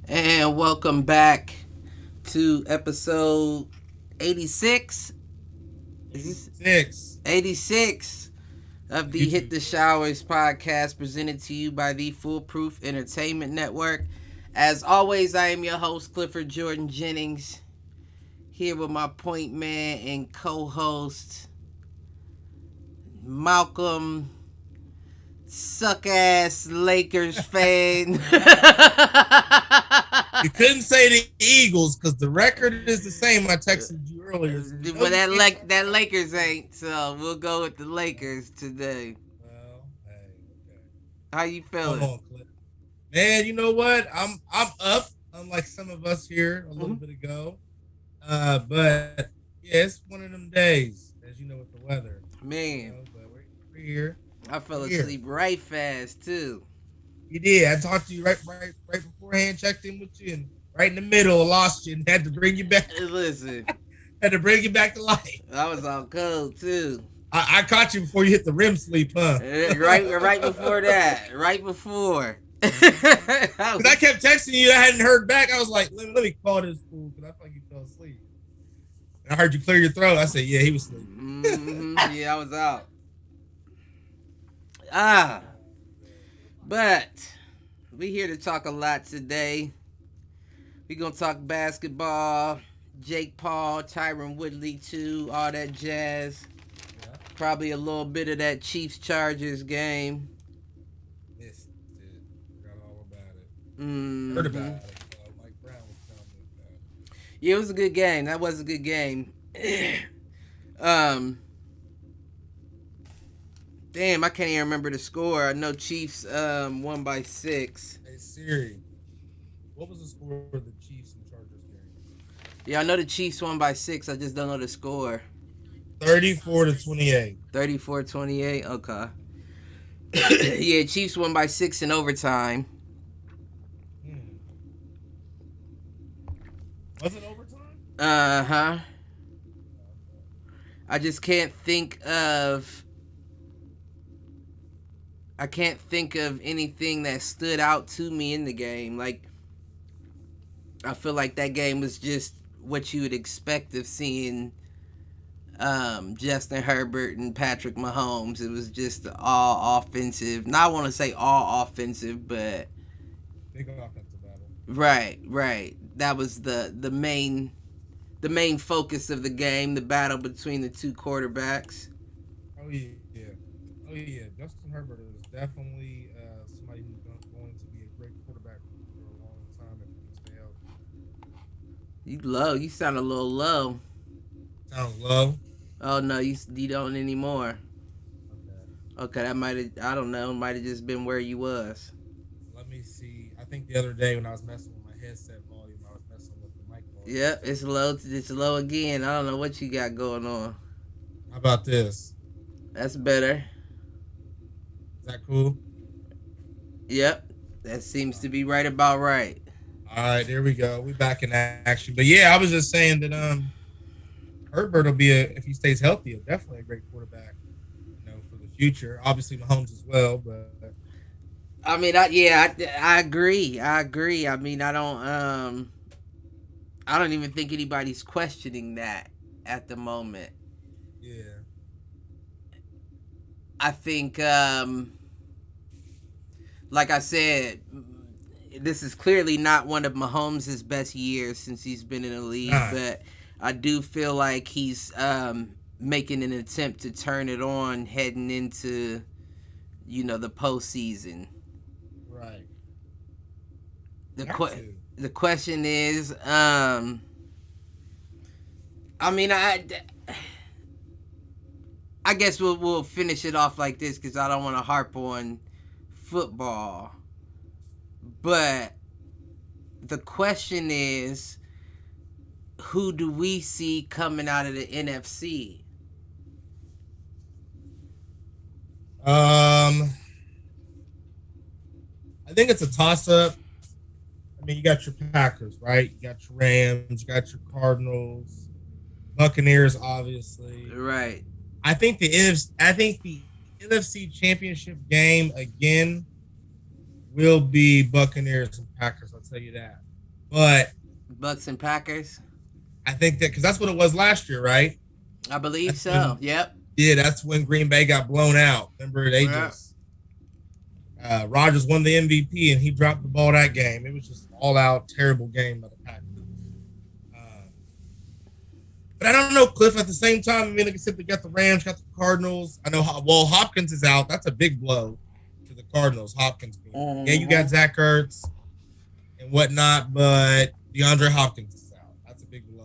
And welcome back to episode 86. Is this 86. 86 of the Hit YouTube. the Showers podcast presented to you by the Foolproof Entertainment Network? As always, I am your host, Clifford Jordan Jennings, here with my point man and co host, Malcolm Suck Ass Lakers fan. You couldn't say the Eagles because the record is the same. I texted you earlier. So But that Lakers ain't, so we'll go with the Lakers today. Well, hey, okay. How you Hold feeling? on, Cliff. Man, you know what? I'm up, unlike some of us here a little Mm-hmm. bit ago. But yeah, it's one of them days, as you know, with the weather. Man, But we're here. I fell We're here. asleep right fast too. You did. I talked to you right beforehand, checked in with you, and right in the middle, lost you, and had to bring you back. Listen, Had to bring you back to life. I was on cold too. I caught you before you hit the REM sleep, huh? Right before that, right before. Because I kept texting you, I hadn't heard back. I was like, let me call this fool because I thought you fell asleep. And I heard you clear your throat. I said, yeah, he was asleep. Yeah, I was out. Ah, but we here to talk a lot today. We gonna talk basketball, Jake Paul, Tyron Woodley too, all that jazz. Yeah. Probably a little bit of that Chiefs Chargers game. Missed it. Forgot all about it. Heard about Mm-hmm. it. Mike Brown was telling me about it. Yeah, it was a good game. That was a good game. um, damn, I can't even remember the score. I know Chiefs won by 6. Hey, Siri, what was the score of the Chiefs and Chargers game? Yeah, I know the Chiefs won by 6. I just don't know the score. 34-28. 34-28. Okay. Yeah, Chiefs won by 6 in overtime. Hmm. Was it overtime? Uh-huh. Okay. I just can't think of anything that stood out to me in the game. Like, I feel like that game was just what you would expect of seeing Justin Herbert and Patrick Mahomes. It was just all offensive. Now I want to say all offensive, but Big offensive battle. right. That was the main focus of the game, the battle between the two quarterbacks. Oh, yeah. Oh, yeah. Justin Herbert is definitely somebody who's going to be a great quarterback for a long time if he can stay healthy. You sound a little low. Sounds low. Oh no, you don't anymore. Okay. Okay, that might have, I don't know, might have just been where you was. Let me see. I think the other day when I was messing with my headset volume, I was messing with the mic volume. Yep, it's low. It's low again. I don't know what you got going on. How about this? That's better. Is that cool? Yep, that seems to be right about right. All right, there we go. We back in action. But yeah, I was just saying that Herbert will be if he stays healthy, definitely a great quarterback, for the future. Obviously Mahomes as well, but I mean, I agree. I agree. I mean, I don't even think anybody's questioning that at the moment. yeah. I think, like I said, this is clearly not one of Mahomes' best years since he's been in the It's league, not. but I do feel like he's making an attempt to turn it on heading into, the postseason. Right. The Got que- to. the question is, I mean, I guess we'll finish it off like this because I don't want to harp on football, but the question is, who do we see coming out of the NFC? Um I think it's a toss up. I mean, you got your Packers, right? You got your Rams, you got your Cardinals, Buccaneers, obviously. Right. I think the NFC Championship game again will be Buccaneers and Packers. I'll tell you that. But Bucks and Packers. I think that because that's what it was last year, right? I believe That's so. when, Yep. yeah, that's when Green Bay got blown out. Remember, they Yep. just Rodgers won the MVP and he dropped the ball that game. It was just an all-out terrible game by the Packers. But I don't know, Cliff. At the same time, I mean, like I said, they got the Rams, got the Cardinals. I know. Well, Hopkins is out. That's a big blow to the Cardinals. Hopkins being out. Yeah, you got Zach Ertz and whatnot, but DeAndre Hopkins is out. That's a big blow.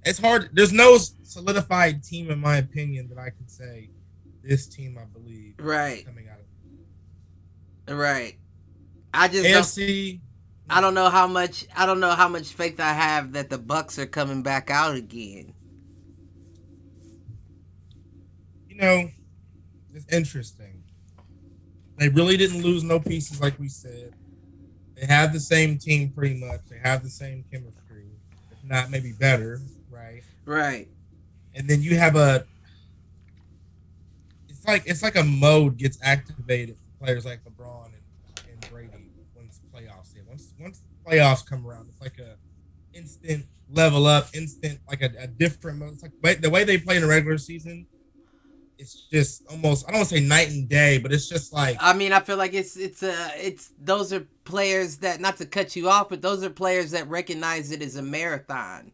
It's hard. There's no solidified team, in my opinion, that I can say this team, I believe, right, is coming out of it. Right. I just AFC. I don't know how much faith I have that the Bucks are coming back out again. You know, it's interesting. They really didn't lose no pieces, like we said. They have the same team pretty much. They have the same chemistry, if not maybe better, right? Right. And then you have it's like a mode gets activated for players like LeBron and Brady once playoffs hit. Once playoffs come around, it's like a instant level up, instant like a different mode. It's like the way they play in the regular season. It's just almost, I don't want to say night and day, but it's just like, I mean, I feel like it's those are players that, not to cut you off, but those are players that recognize it as a marathon.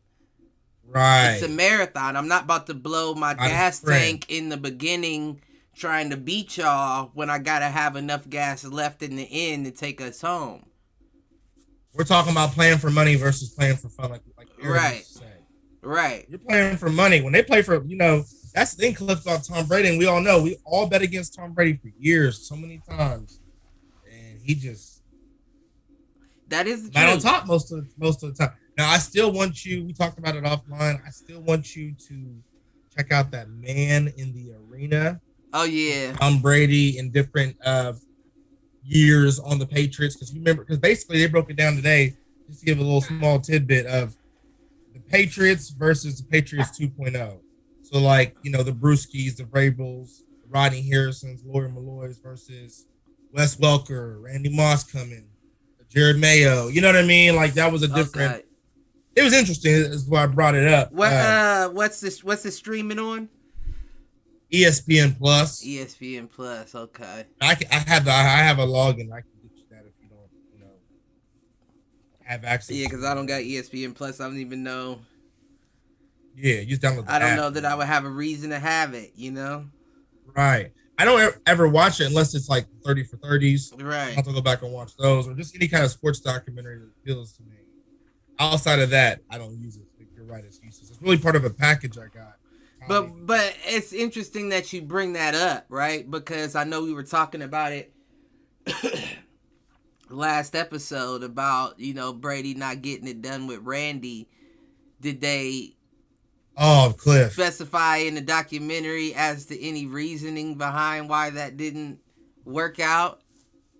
Right. It's a marathon. I'm not about to blow my gas tank in the beginning trying to beat y'all when I gotta have enough gas left in the end to take us home. We're talking about playing for money versus playing for fun, like right. Say. Right. You're playing for money. When they play for, that's the thing, Cliff, about Tom Brady, and we all know, we all bet against Tom Brady for years, so many times, and he just that is not on top most of the time. Now, I still want you. We talked about it offline. I still want you to check out that Man in the Arena. Oh yeah, Tom Brady in different years on the Patriots, because basically they broke it down today. Just to give a little small tidbit of the Patriots versus the Patriots 2.0. So, like, the Brewskis, the Vrabels, the Rodney Harrisons, Lawyer Malloys versus Wes Welker, Randy Moss coming, Jared Mayo. You know what I mean? Like, that was a different. Okay. It was interesting. Is why I brought it up. What's this? What's this streaming on? ESPN Plus. ESPN Plus. Okay. I have a login. I can get you that if you don't, have access. Yeah, because I don't got ESPN Plus. I don't even know. Yeah, you just download the I don't app. know that I would have a reason to have it, Right. I don't ever watch it unless it's like 30 for 30s. Right. I'll have to go back and watch those, or just any kind of sports documentary that appeals to me. Outside of that, I don't use it. You're right, it's useless. It's really part of a package I got. But it's interesting that you bring that up, right? Because I know we were talking about it last episode about, Brady not getting it done with Randy. Did they Cliff specify in the documentary as to any reasoning behind why that didn't work out?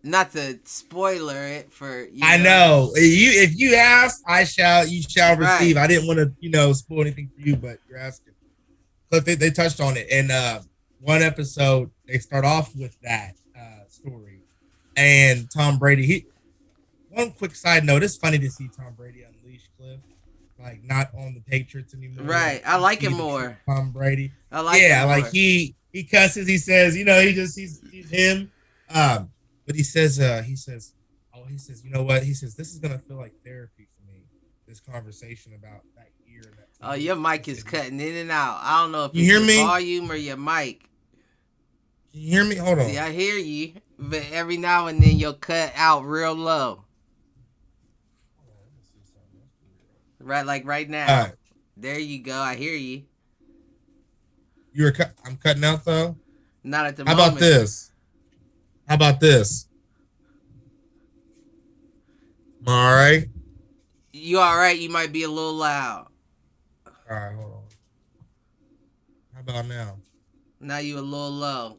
Not to spoiler it for you. I know. If you ask, you shall receive. Right. I didn't want to spoil anything for you, but you're asking. Cliff, they touched on it in one episode. They start off with that story, and Tom Brady. One quick side note: it's funny to see Tom Brady unleashed, Cliff. Like, not on the Patriots anymore. Right. I like him more. Tom Brady. I like him more. Like he cusses. He says, he's him. But he says, you know what? He says, this is gonna feel like therapy for me. This conversation about that year. Your mic is cutting in and out. I don't know if you hear me, volume or your mic. Can you hear me? Hold on. See, I hear you, but every now and then you'll cut out real low. Right, like right now. All right. There you go. I hear you. I'm cutting out though. Not at the moment. How about this? All right. You all right? You might be a little loud. All right, hold on. How about now? Now you a little low.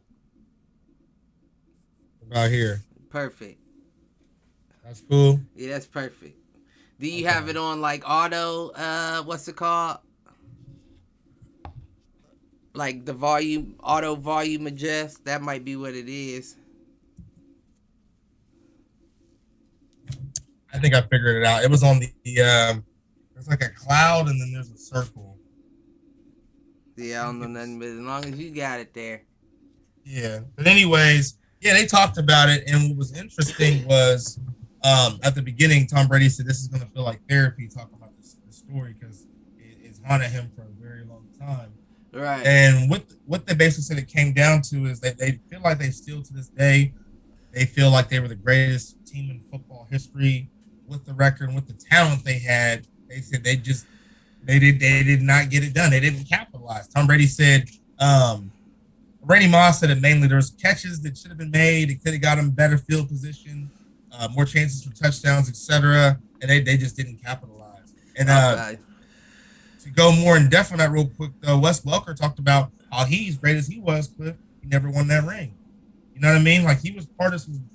What about here? Perfect. That's cool. Yeah, that's perfect. Do you have it on like auto? What's it called? Like the auto volume adjust. That might be what it is. I think I figured it out. It was on there's like a cloud and then there's a circle. Yeah, I don't know nothing, but as long as you got it there. Yeah. But anyways, yeah, they talked about it, and what was interesting was at the beginning, Tom Brady said this is going to feel like therapy, talking about this story because it's haunted him for a very long time. Right. And what they basically said it came down to is that they feel like they still to this day, they feel like they were the greatest team in football history with the record and with the talent they had. They said they did not get it done. They didn't capitalize. Tom Brady said, Randy Moss said that mainly there was catches that should have been made. It could have got him better field position, more chances for touchdowns, etc. And they just didn't capitalize. And to go more in depth on that real quick, though, Wes Welker talked about how he's great as he was, Cliff. He never won that ring. You know what I mean? Like, he was part of some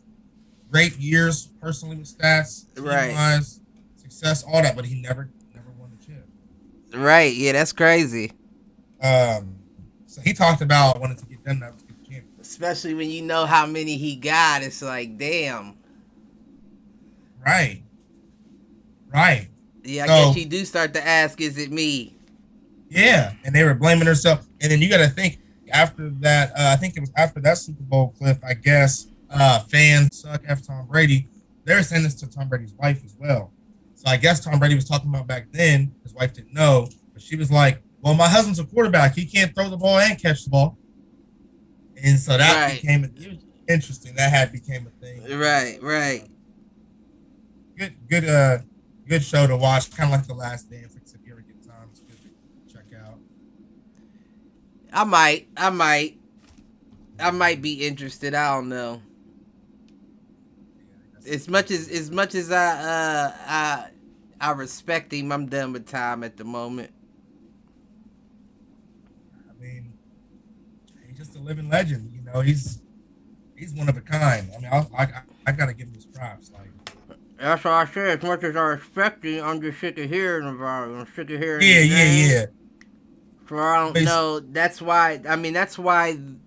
great years personally with stats, right, success, all that, but he never won the chip. Right. Yeah, that's crazy. So he talked about wanting to get done that with the champion. Especially when you know how many he got, it's like, damn. Right. Yeah, I guess you do start to ask, is it me? Yeah, and they were blaming herself. And then you got to think, after that, I think it was after that Super Bowl, Cliff, I guess, fans suck after Tom Brady. They were saying this to Tom Brady's wife as well. So I guess Tom Brady was talking about back then, his wife didn't know, but she was like, well, my husband's a quarterback. He can't throw the ball and catch the ball. And so that became it was interesting. That became a thing. Right. Good show to watch. Kind of like The Last Dance. Like, if you ever get time, it's good to check out. I might be interested. I don't know. As much as I respect him, I'm done with Tom at the moment. I mean, he's just a living legend. You know, he's one of a kind. I mean, I gotta give him his props. Like, that's why I said, as much as I respect him, I'm just sick of hearing about him. I'm sick of hearing. Yeah. So I don't know. That's why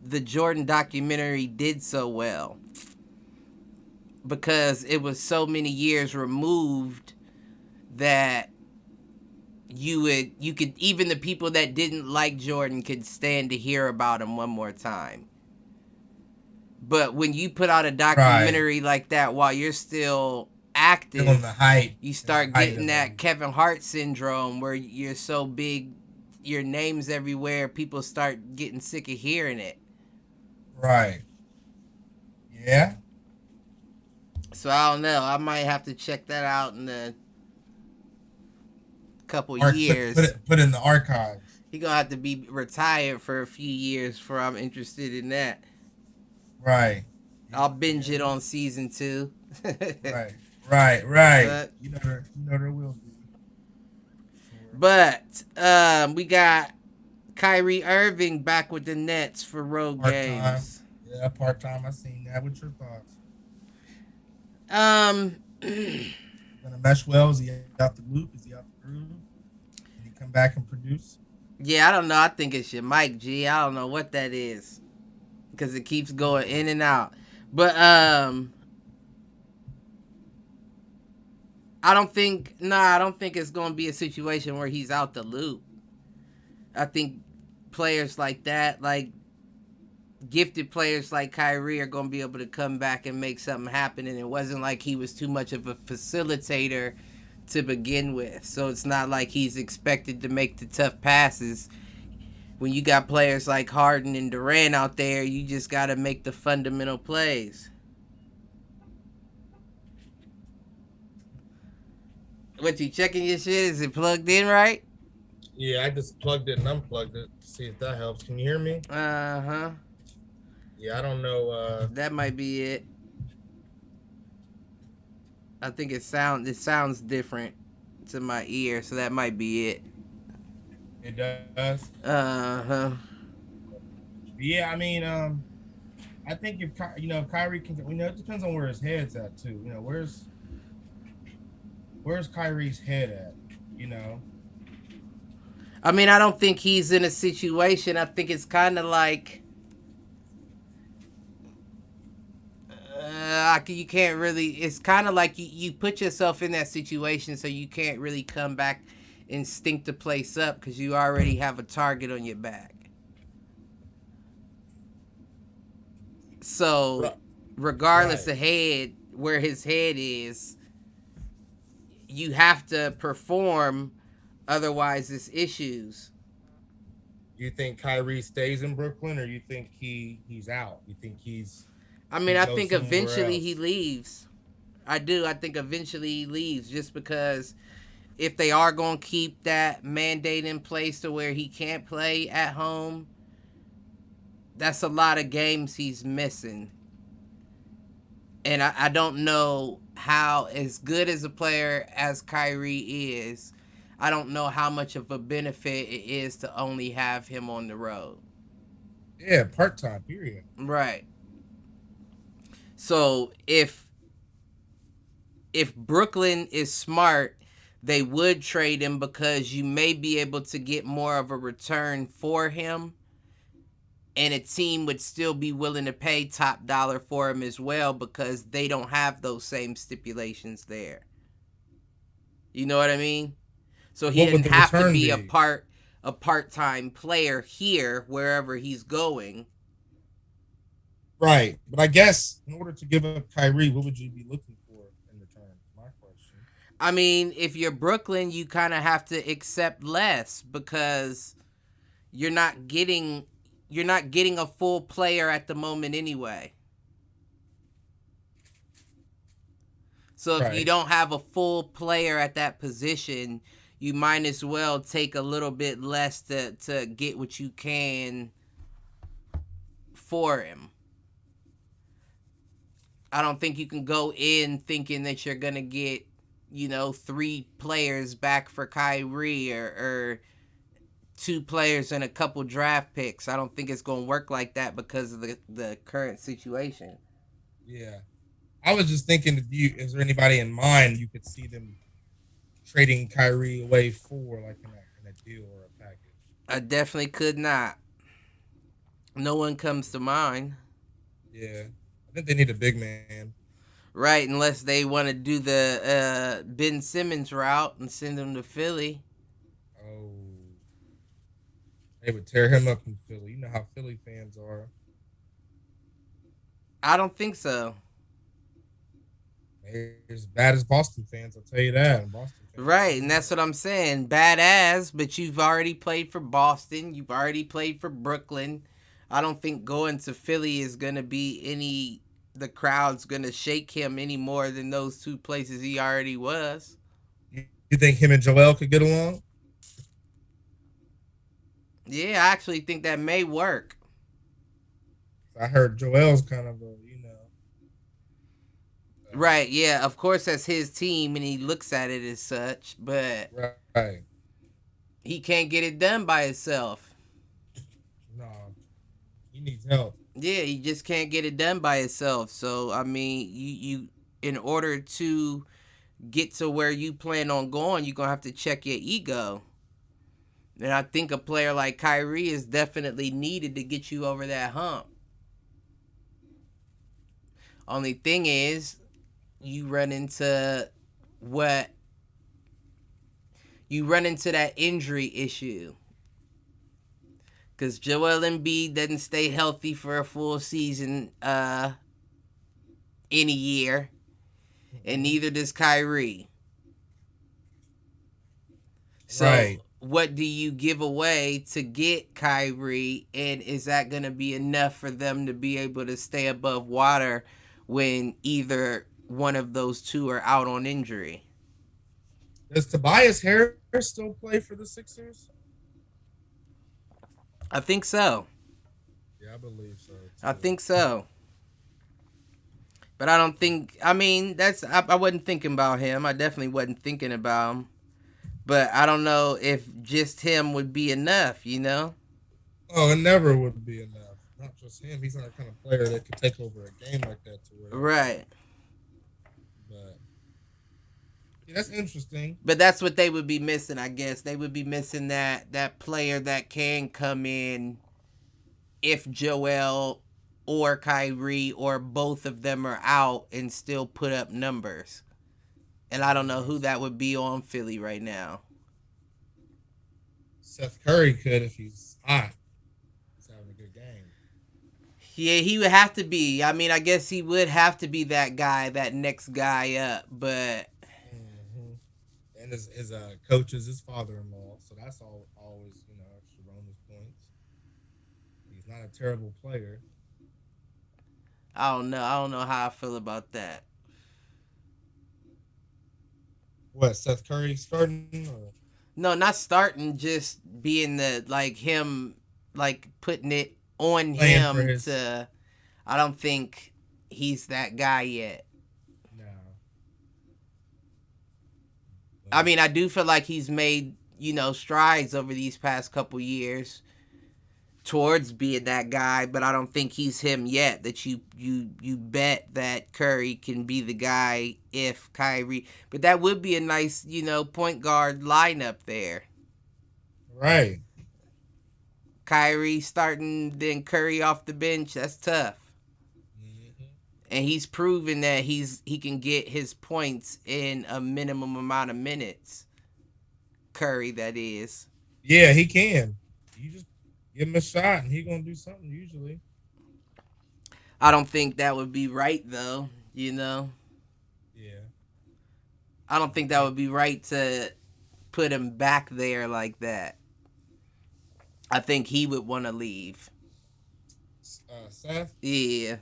the Jordan documentary did so well. Because it was so many years removed that you could, even the people that didn't like Jordan could stand to hear about him one more time. But when you put out a documentary like that while you're still active, on the height, you start getting that Kevin Hart syndrome where you're so big, your name's everywhere, people start getting sick of hearing it. Right. Yeah. So I don't know. I might have to check that out in a couple years. Put in the archives. He gonna have to be retired for a few years before I'm interested in that. Right. I'll binge it on season 2. Right. But, you know there will be. But we got Kyrie Irving back with the Nets for road games. Yeah, part-time. I seen that. What's your thoughts? Gonna mesh well? Is he out the loop? Is he out the groove? Can he come back and produce? Yeah, I don't know. I think it's your mic, G. I don't know what that is because it keeps going in and out. But I don't think it's gonna be a situation where he's out the loop. I think players like that, like gifted players like Kyrie, are going to be able to come back and make something happen. And it wasn't like he was too much of a facilitator to begin with. So it's not like he's expected to make the tough passes. When you got players like Harden and Durant out there, you just got to make the fundamental plays. What, you checking your shit? Is it plugged in right? Yeah, I just plugged it and unplugged it to see if that helps. Can you hear me? Uh-huh. Yeah, I don't know. That might be it. I think it sounds different to my ear, so that might be it. It does? Uh-huh. Yeah, I mean, I think if Kyrie can, it depends on where his head's at too. You know, where's Kyrie's head at? You know. I mean, I don't think he's in a situation. I think it's kind of like, like you can't really. It's kind of like you put yourself in that situation, so you can't really come back and stink the place up because you already have a target on your back. So, Right. regardless Right. of head, where his head is, you have to perform. Otherwise, it's issues. You think Kyrie stays in Brooklyn, or you think he's out? You think I mean, he I goes think somewhere eventually he else? leaves. I do. I think eventually he leaves just because if they are going to keep that mandate in place to where he can't play at home, that's a lot of games he's missing. And I don't know how, as good as a player as Kyrie is, I don't know how much of a benefit it is to only have him on the road. Yeah, part time. Period. Right. So if Brooklyn is smart, they would trade him because you may be able to get more of a return for him, and a team would still be willing to pay top dollar for him as well because they don't have those same stipulations there. You know what I mean? So he What would didn't the have to return be be? a part-time player here wherever he's going. Right, but I guess in order to give up Kyrie, what would you be looking for in return? My question. I mean, if you're Brooklyn, you kind of have to accept less because you're not getting you're not getting a full player at the moment anyway. So if you Right. don't have a full player at that position, you might as well take a little bit less to get what you can for him. I don't think you can go in thinking that you're gonna get, 3 players back for Kyrie or 2 players and a couple draft picks. I don't think it's gonna work like that because of the current situation. Yeah. I was just thinking, is there anybody in mind you could see them trading Kyrie away for, like in a deal or a package? I definitely could not. No one comes to mind. Yeah. I think they need a big man. Right, unless they want to do the Ben Simmons route and send him to Philly. Oh, they would tear him up in Philly. You know how Philly fans are. I don't think so. They're as bad as Boston fans. I'll tell you that. And Boston fans are Right, pretty and that's bad. what I'm saying. Badass, but you've already played for Boston. You've already played for Brooklyn. I don't think going to Philly is going to be any. The crowd's going to shake him any more than those 2 places he already was. You think him and Joel could get along? Yeah, I actually think that may work. I heard Joel's kind of a, Right, yeah, of course that's his team and he looks at it as such, but right. he can't get it done by himself. No, he needs help. Yeah, he just can't get it done by himself. So I mean, you in order to get to where you plan on going, you're gonna have to check your ego. And I think a player like Kyrie is definitely needed to get you over that hump. Only thing is, you run into what you run into that injury issue. Because Joel Embiid doesn't stay healthy for a full season in a year, and Mm-hmm. neither does Kyrie. So, Right. what do you give away to get Kyrie, and is that going to be enough for them to be able to stay above water when either one of those two are out on injury? Does Tobias Harris still play for the Sixers? I think so. Yeah, I believe so I too. think so. But I don't think. I mean, I wasn't thinking about him. I definitely wasn't thinking about him. But I don't know if just him would be enough. Oh, it never would be enough. Not just him. He's not the kind of player that could take over a game like that to whatever. Right. But yeah, that's interesting. But that's what they would be missing. I guess they would be missing that player that can come in if Joel or Kyrie or both of them are out and still put up numbers. And I don't know who that would be on Philly right now. Seth Curry could if he's hot. He's having a good game. Yeah, he would have to be. I mean, I guess he would have to be that guy, that next guy up. But and his coach is his father-in-law, so that's always extra bonus points. He's not a terrible player. I don't know. I don't know how I feel about that. What, Seth Curry starting? Or? No, not starting. Just being him, putting it on Playing him to. I don't think he's that guy yet. No. I mean, I do feel like he's made strides over these past couple years towards being that guy, but I don't think he's him yet. That you bet that Curry can be the guy if Kyrie, but that would be a nice point guard lineup there. Right. Kyrie starting, then Curry off the bench. That's tough. Mm-hmm. And he's proven that he can get his points in a minimum amount of minutes. Curry, that is. Yeah, he can. You just give him a shot, and he's gonna do something usually. I don't think that would be right, though. Yeah. I don't think that would be right to put him back there like that. I think he would want to leave. Seth? Yeah.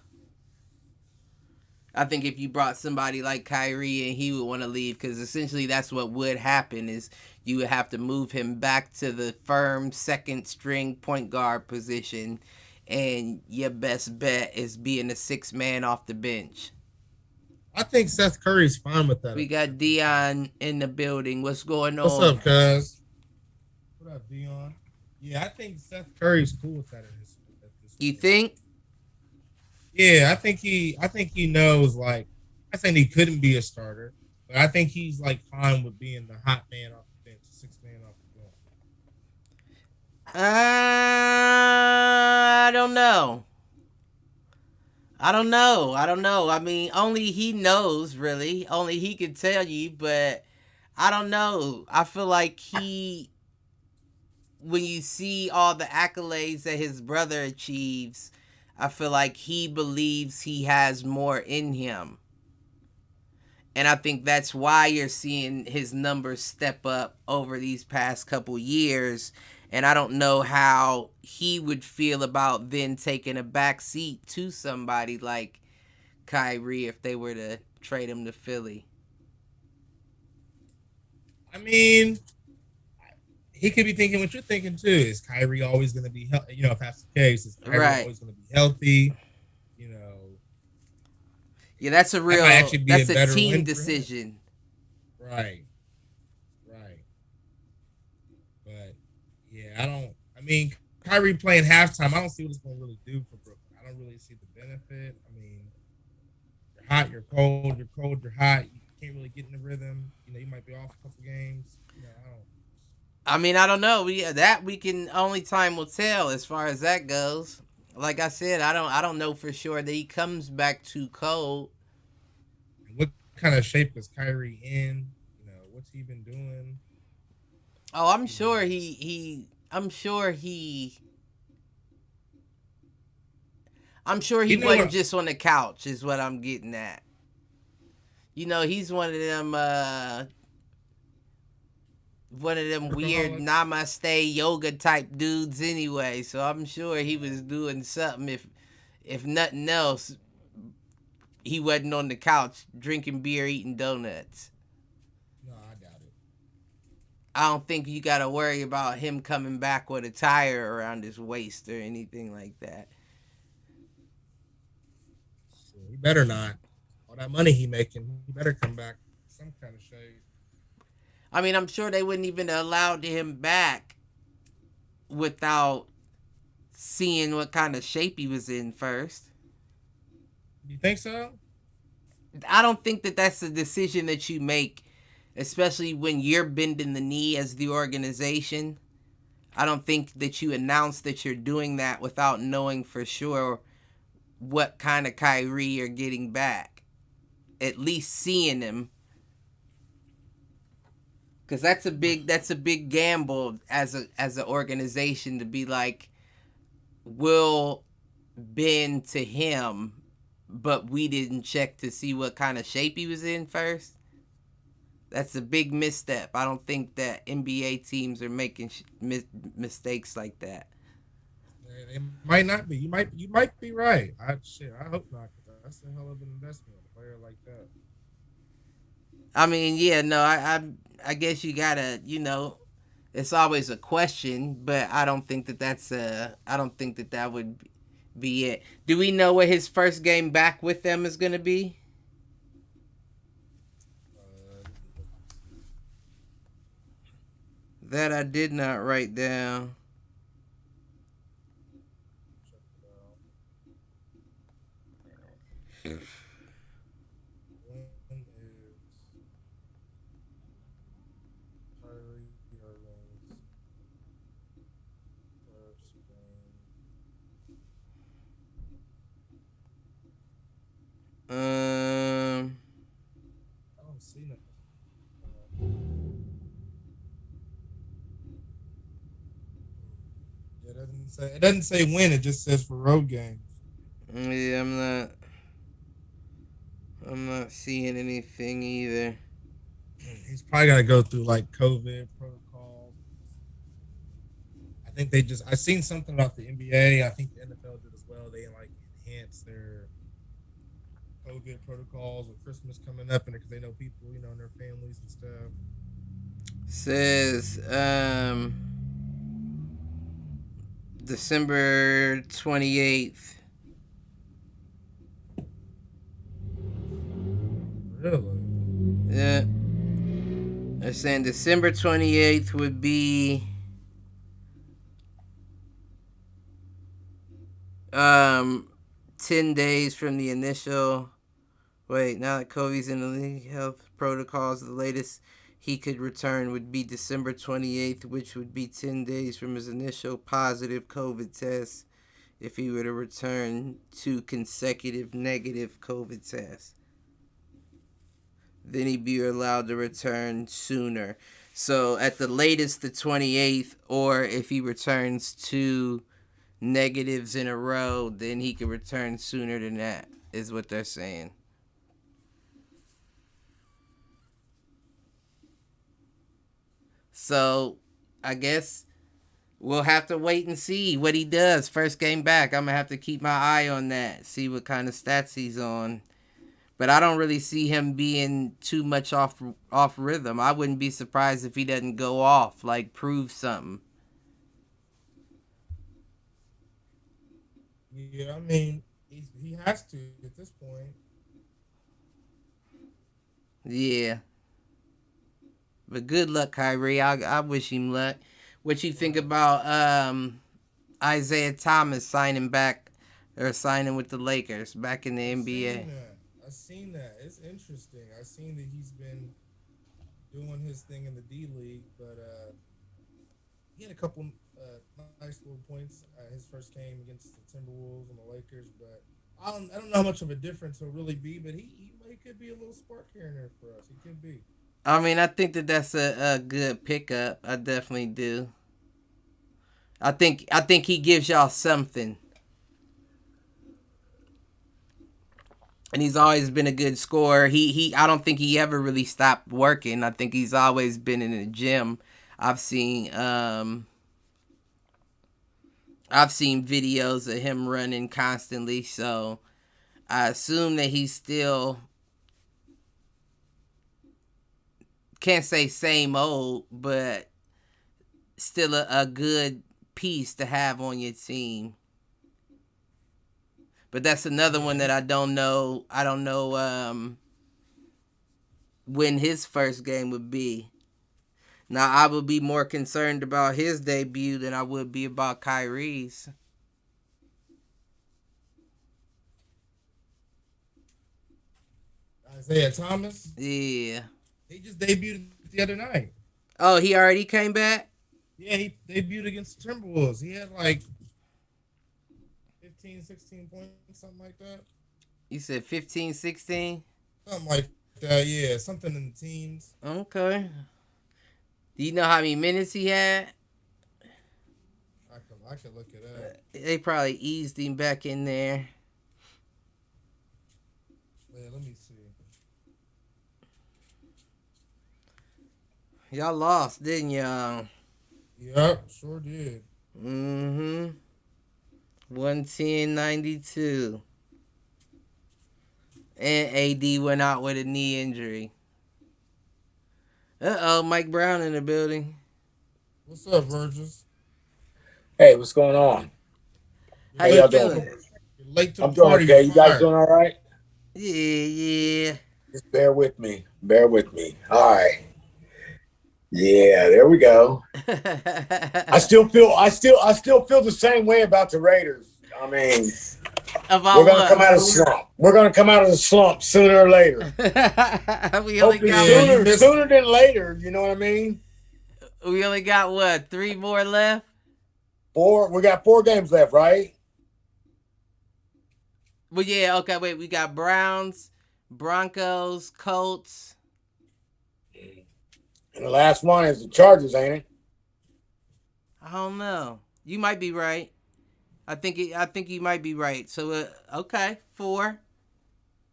I think if you brought somebody like Kyrie in, he would want to leave, because essentially that's what would happen is you would have to move him back to the firm second string point guard position, and your best bet is being a 6-man off the bench. I think Seth Curry's fine with that. We got Dion in the building. What's going on? What's up, cuz? What up, Dion? Yeah, I think Seth Curry's cool with that. You think? Yeah, I think he knows. Like, I think he couldn't be a starter, but I think he's fine with being the hot man off the bench, 6-man off the bench. I don't know. I mean, only he knows, really. Only he can tell you, but I don't know. I feel like when you see all the accolades that his brother achieves, I feel like he believes he has more in him. And I think that's why you're seeing his numbers step up over these past couple years. And I don't know how he would feel about then taking a back seat to somebody like Kyrie if they were to trade him to Philly. I mean, he could be thinking what you're thinking too. Is Kyrie always going to be healthy? If that's the case, is Kyrie always going to be healthy? Yeah, that's a team decision. Right. But yeah, Kyrie playing halftime, I don't see what it's going to really do for Brooklyn. I don't really see the benefit. I mean, you're hot, you're cold, you're hot. You can't really get in the rhythm. You might be off a couple games. I don't know. We can only time will tell as far as that goes. Like I said, I don't know for sure that he comes back too cold. What kind of shape is Kyrie in? What's he been doing? Oh, I'm sure he wasn't just on the couch is what I'm getting at. He's one of them weird namaste yoga type dudes anyway, so I'm sure he was doing something. If nothing else, he wasn't on the couch drinking beer, eating donuts. No, I doubt it. I don't think you got to worry about him coming back with a tire around his waist or anything like that. He better not. All that money he making, he better come back some kind of shade. I mean, I'm sure they wouldn't even allow him back without seeing what kind of shape he was in first. You think so? I don't think that that's a decision that you make, especially when you're bending the knee as the organization. I don't think that you announce that you're doing that without knowing for sure what kind of Kyrie you're getting back. At least seeing him, because that's a big gamble as an organization to be like, we'll bend to him, but we didn't check to see what kind of shape he was in first. That's a big misstep. I don't think that NBA teams are making mistakes like that. It might not be. You might be right. I hope not. Cause that's a hell of an investment on a player like that. I mean, yeah, no, I guess you gotta, it's always a question, but I don't think I don't think that would be it. Do we know what his first game back with them is gonna be? Let me look and see. That I did not write down. Check it out. When is Kyrie Irving's first game? Um, I don't see nothing. Yeah, it doesn't say when. It just says for road games. yeah, I'm not seeing anything either. He's probably got to go through like COVID protocols. I think I seen something about the NBA. I think the NFL did as well. They like enhance their COVID protocols with Christmas coming up, and because they know people, and their families and stuff. Says December 28th. Really? Yeah. They're saying December 28th would be 10 days from the initial. Wait, now that Kobe's in the league health protocols, the latest he could return would be December 28th, which would be 10 days from his initial positive COVID test if he were to return 2 consecutive negative COVID tests. Then he'd be allowed to return sooner. So at the latest, the 28th, or if he returns 2 negatives in a row, then he could return sooner than that, is what they're saying. So I guess we'll have to wait and see what he does first game back. I'm going to have to keep my eye on that, see what kind of stats he's on. But I don't really see him being too much off rhythm. I wouldn't be surprised if he doesn't go off, like prove something. Yeah, I mean, he has to at this point. Yeah. But good luck, Kyrie. I wish him luck. What you think Right. about Isaiah Thomas signing back or signing with the Lakers back in the NBA? I seen that. It's interesting. I seen that he's been doing his thing in the D League, but he had a couple nice little points his first game against the Timberwolves and the Lakers. But I don't know how much of a difference he'll really be. But he could be a little spark here and there for us. He could be. I mean, I think that's a good pickup. I definitely do. I think he gives y'all something. And he's always been a good scorer. He I don't think he ever really stopped working. I think he's always been in the gym. I've seen videos of him running constantly, so I assume that he's still, can't say same old, but still a good piece to have on your team. But that's another one that I don't know. I don't know when his first game would be. Now, I would be more concerned about his debut than I would be about Kyrie's. Isaiah Thomas. Yeah. He just debuted the other night. Oh, he already came back? Yeah, he debuted against the Timberwolves. He had like 15, 16 points, something like that. You said 15, 16? Something like that, yeah. Something in the teens. Okay. Do you know how many minutes he had? I could look it up. They probably eased him back in there. Yeah, let me see. Y'all lost, didn't y'all? Yep, sure did. Mm-hmm. 110-92. And AD went out with a knee injury. Uh-oh, Mike Brown in the building. What's up, Virgis? Hey, what's going on? How you feeling? You're late to I'm the doing party. okay. You guys doing all right? Yeah. Just bear with me. Bear with me. All right. Yeah, there we go. I still feel the same way about the Raiders. I mean, we're gonna come out of the slump. We're gonna come out of the slump sooner or later. We only got sooner than later. You know what I mean? We only got what, 3 more left? 4. We got 4 games left, right? Well, yeah. Okay, wait. We got Browns, Broncos, Colts. And the last one is the Chargers, ain't it? I don't know. You might be right. I think you might be right. So, okay, 4.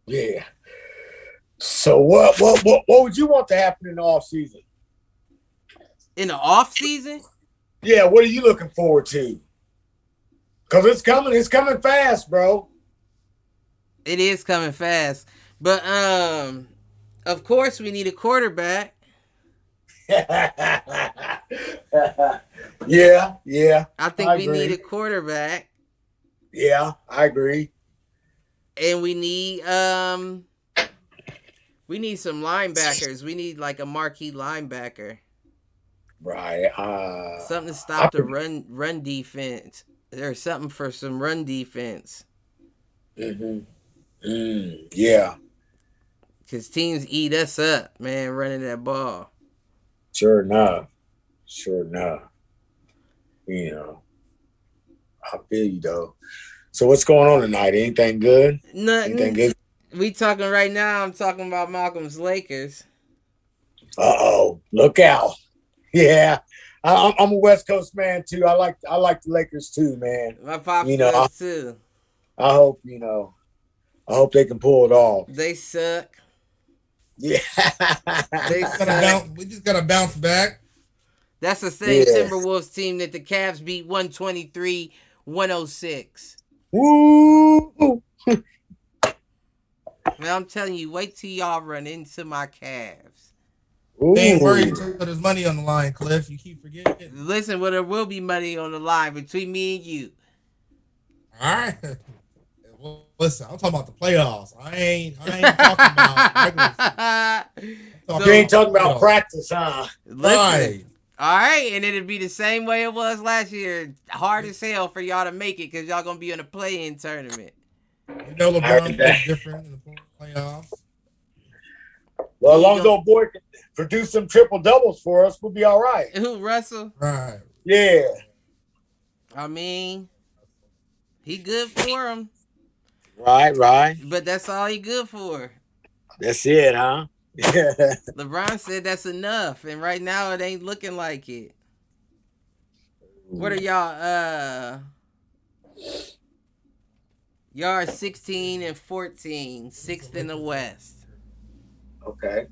Yeah. So what would you want to happen in the off season? In the off season? Yeah, what are you looking forward to? Because it's coming fast, bro. It is coming fast. But of course we need a quarterback. Yeah. I think we need a quarterback. Yeah, I agree. And we need some linebackers. We need like a marquee linebacker. Right. Something to stop the run defense. There's something for some run defense. Mm-hmm. Yeah. Because teams eat us up, man, running that ball. Sure enough. You know, I feel you, though. So what's going on tonight? Anything good? Nothing. Anything good? We talking right now. I'm talking about Malcolm's Lakers. Uh-oh. Look out. Yeah. I'm a West Coast man, too. I like the Lakers, too, man. My pops does, too. I hope they can pull it off. They suck. Yeah. We just gotta bounce back. That's the same Timberwolves team that the Cavs beat 123-106. Woo! Man, I'm telling you, wait till y'all run into my Cavs. They ain't worried to put his money on the line, Cliff. You keep forgetting. Listen, well, there will be money on the line between me and you. All right. Well, listen, I'm talking about the playoffs. I ain't talking about regular. You ain't talking about practice, huh? Listen, right. All right, and it'd be the same way it was last year. Hard as hell for y'all to make it because y'all gonna be in a play-in tournament. You know LeBron plays different in the playoffs. Well, as long as old boy can produce some triple doubles for us, we'll be all right. Who, Russell? Right. Yeah. I mean, he good for him. Right. But that's all he good for. That's it, huh? LeBron said that's enough, and right now it ain't looking like it. What are y'all? Y'all are 16-14, 6th in the West. Okay.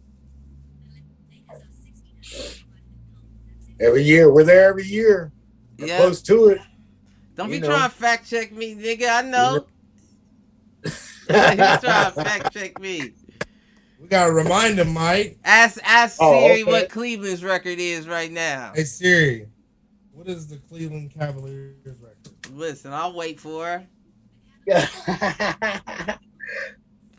Every year, we're there every year. We're close to it. Don't be trying to fact check me, nigga. I know. He's trying to fact check me. We gotta remind him, Mike. Ask Siri what Cleveland's record is right now. Hey Siri, what is the Cleveland Cavaliers record? Listen, I'll wait for her.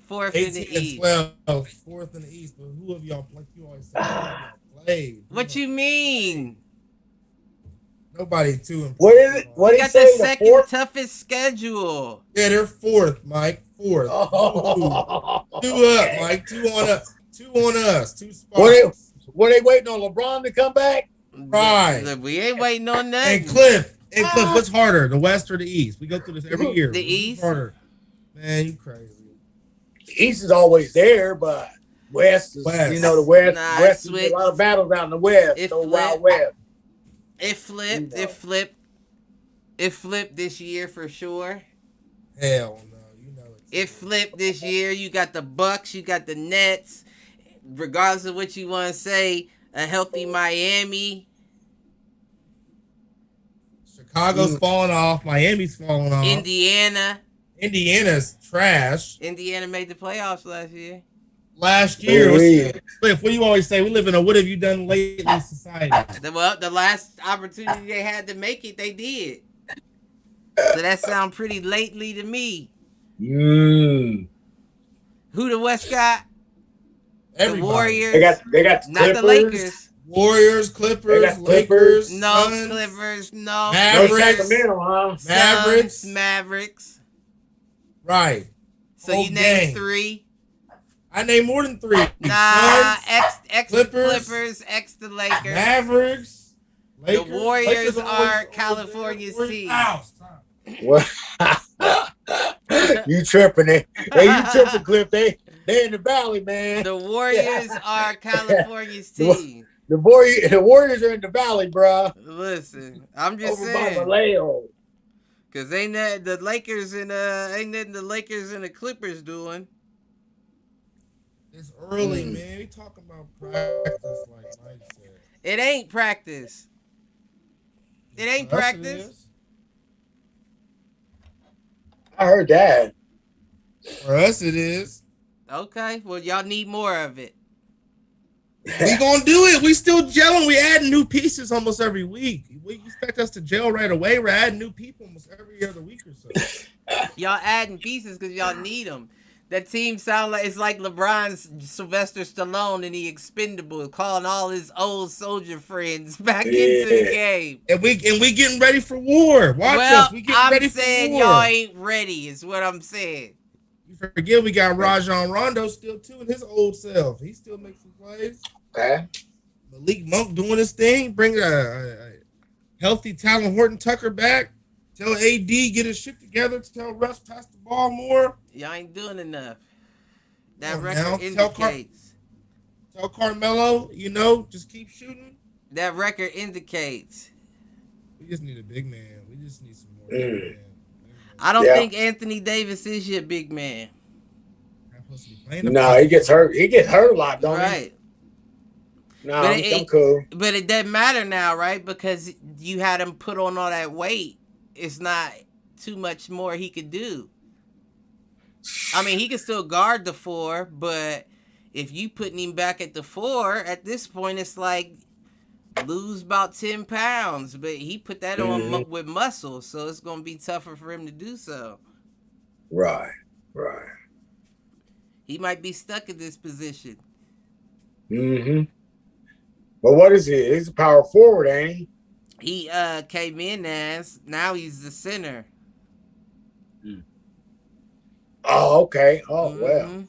4th in the East. 12, 4th in the East. But who have y'all, like you always say, played? What you mean? Nobody too important. What is it? What we got the second toughest schedule. Yeah, they're 4th, Mike. 4th. Oh, 2 up, Mike. 2 on us. 2 on us. 2 spots. Were they waiting on LeBron to come back? Right. Look, we ain't waiting on nothing. And Cliff, And Cliff, what's harder, the West or the East? We go through this every year. The What's East. harder? Man, you crazy. East is always there, but West is, West. the West. Nah, West is switch. a lot of battles out in the West. It The flipped. Wild West. It flipped. It flipped. It flipped this year for sure. Hell no, you know it. It flipped this year. You got the Bucks. You got the Nets. Regardless of what you want to say, a healthy Miami. Chicago's falling off. Miami's falling off. Indiana's trash. Indiana made the playoffs last year. Last year, Cliff, what do you always say? We live in a what have you done lately society. Well, the last opportunity they had to make it, they did. So that sounds pretty lately to me. Who the West got? Everybody. The Warriors. They got the not Clippers. the Lakers. Warriors, Clippers, Lakers. No, Suns, Clippers. No. Mavericks. Mavericks. Mavericks. Right. So you named 3. I named more than 3. Nah, Suns, X Clippers, X the Lakers. Mavericks. Lakers. The Warriors Lakers are California's team. What? You tripping it? Hey, you tripping, Cliff? They in the valley, man. The Warriors are California's team. The Warriors are in the valley, bro. Listen, I'm just Over saying. by Vallejo. Cause ain't that the Lakers and the Lakers and the Clippers doing? It's early, man. We talking about practice, like Mike said. It ain't practice. It ain't practice. I heard that. For us, it is. Okay, well y'all need more of it. We gonna do it. We still gelling. We adding new pieces almost every week. We expect us to gel right away. We're adding new people almost every other week or so. Y'all adding pieces because y'all need them. That team sound like it's like LeBron's Sylvester Stallone in The Expendables, calling all his old soldier friends back into the game. And we getting ready for war. Watch us. We getting ready for war. I'm saying y'all ain't ready. Is what I'm saying. You forget we got Rajon Rondo still too in his old self. He still makes some plays. Okay. Malik Monk doing his thing. Bring a healthy Talon Horton Tucker back. Tell AD get his shit together. Tell Russ pass the ball more. Y'all ain't doing enough. That record indicates. Tell Carmelo, just keep shooting. That record indicates. We just need a big man. We just need some more big man. I don't think Anthony Davis is your big man. No, he gets hurt. He gets hurt a lot, don't he? Right. No, I'm cool. But it doesn't matter now, right? Because you had him put on all that weight. It's not too much more he could do. I mean, he can still guard the 4, but if you putting him back at the 4, at this point, it's like lose about 10 pounds. But he put that on with muscle, so it's going to be tougher for him to do so. Right. He might be stuck in this position. But what is he? He's a power forward, ain't he? He came in as, now he's the center. Oh, okay. Oh, well.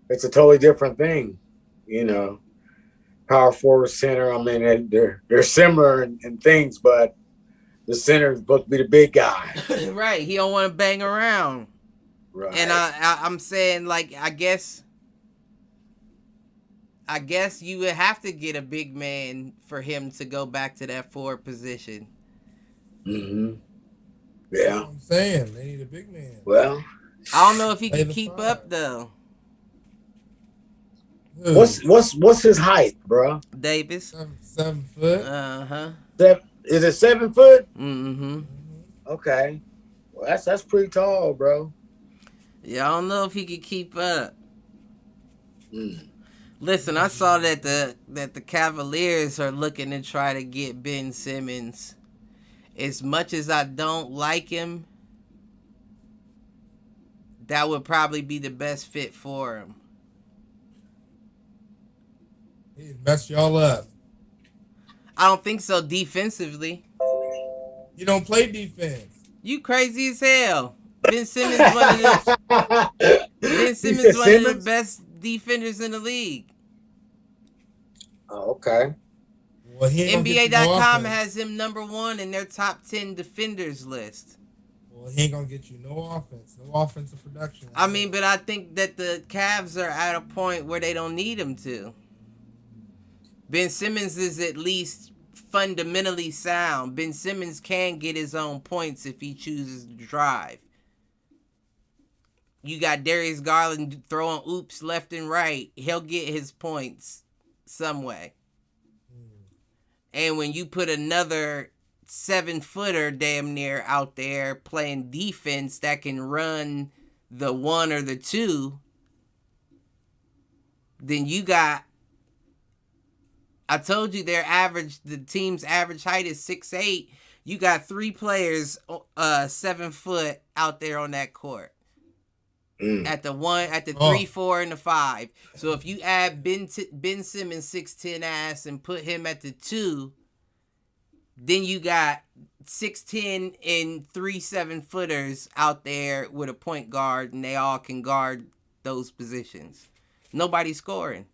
It's a totally different thing, Power forward, center. I mean, they're similar in things, but the center is supposed to be the big guy. Right. He don't want to bang around. Right. And I'm saying, like, I guess you would have to get a big man for him to go back to that forward position. Yeah. I'm saying they need a big man. Well, I don't know if he can keep up though. What's his height, bro? Davis. 7 foot. Is it 7 foot? Mm-hmm. Okay. Well, that's pretty tall, bro. Yeah, I don't know if he can keep up. Listen, I saw that the Cavaliers are looking to try to get Ben Simmons. As much as I don't like him, that would probably be the best fit for him. He messed y'all up. I don't think so defensively. You don't play defense. You crazy as hell. Ben Simmons one of the best defenders in the league. Oh, okay. Well, he ain't gonna get you no NBA.com offense. has him number 1 in their top 10 defenders list. Well, he ain't gonna get you no offense, no offensive production. I mean, but I think that the Cavs are at a point where they don't need him to. Ben Simmons is at least fundamentally sound. Ben Simmons can get his own points if he chooses to drive. You got Darius Garland throwing oops left and right. He'll get his points some way. And when you put another 7-footer damn near out there playing defense that can run the 1 or the 2, then you got, I told you the team's average height is 6'8". You got 3 players 7 foot out there on that court. At the 3, 4, and the 5. So if you add Ben Simmons 6'10" ass and put him at the 2, then you got 6'10" and 3 7-footers out there with a point guard, and they all can guard those positions. Nobody's scoring.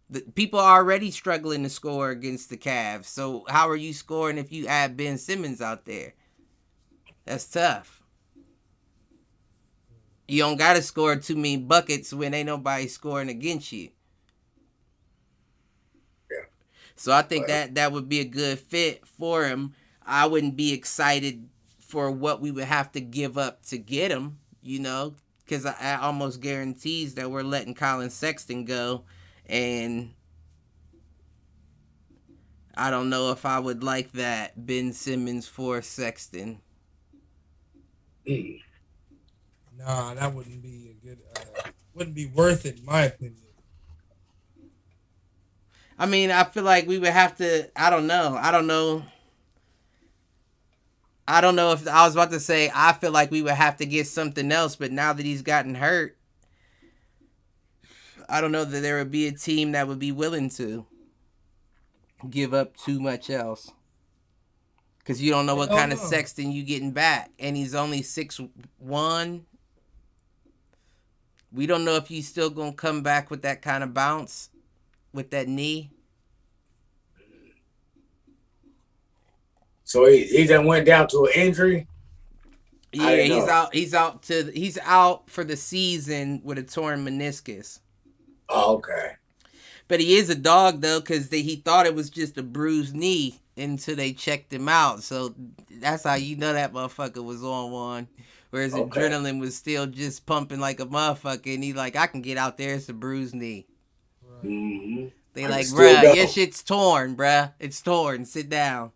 The people are already struggling to score against the Cavs. So how are you scoring if you add Ben Simmons out there? That's tough. You don't got to score too many buckets when ain't nobody scoring against you. Yeah. So I think that would be a good fit for him. I wouldn't be excited for what we would have to give up to get him, because I almost guarantees that we're letting Colin Sexton go. And I don't know if I would like that, Ben Simmons for Sexton. Nah, that wouldn't be a good. Wouldn't be worth it, in my opinion. I mean, I feel like we would have to. I don't know if I was about to say I feel like we would have to get something else, but now that he's gotten hurt, I don't know that there would be a team that would be willing to give up too much else. Because you don't know what kind of Sexton you getting back, and he's only 6'1". We don't know if he's still going to come back with that kind of bounce with that knee. So he done went down to an injury? Yeah, he's out for the season with a torn meniscus. Oh, okay. But he is a dog, though, because he thought it was just a bruised knee until they checked him out. So that's how you know that motherfucker was on one. Whereas adrenaline was still just pumping like a motherfucker. And he like, I can get out there. It's a bruised knee. Right. Mm-hmm. They like, bruh, your shit's torn, bruh. It's torn. Sit down.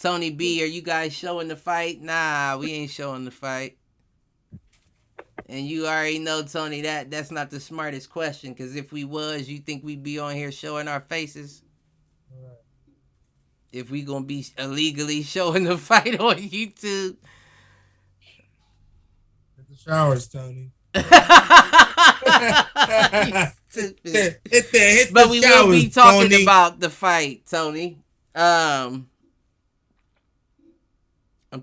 Tony B, are you guys showing the fight? Nah, we ain't showing the fight. And you already know, Tony, that's not the smartest question. Because if we was, you think we'd be on here showing our faces? Right. If we gonna be illegally showing the fight on YouTube. Hit the showers, Tony. hit but the we showers, will be talking Tony. about the fight, Tony. I'm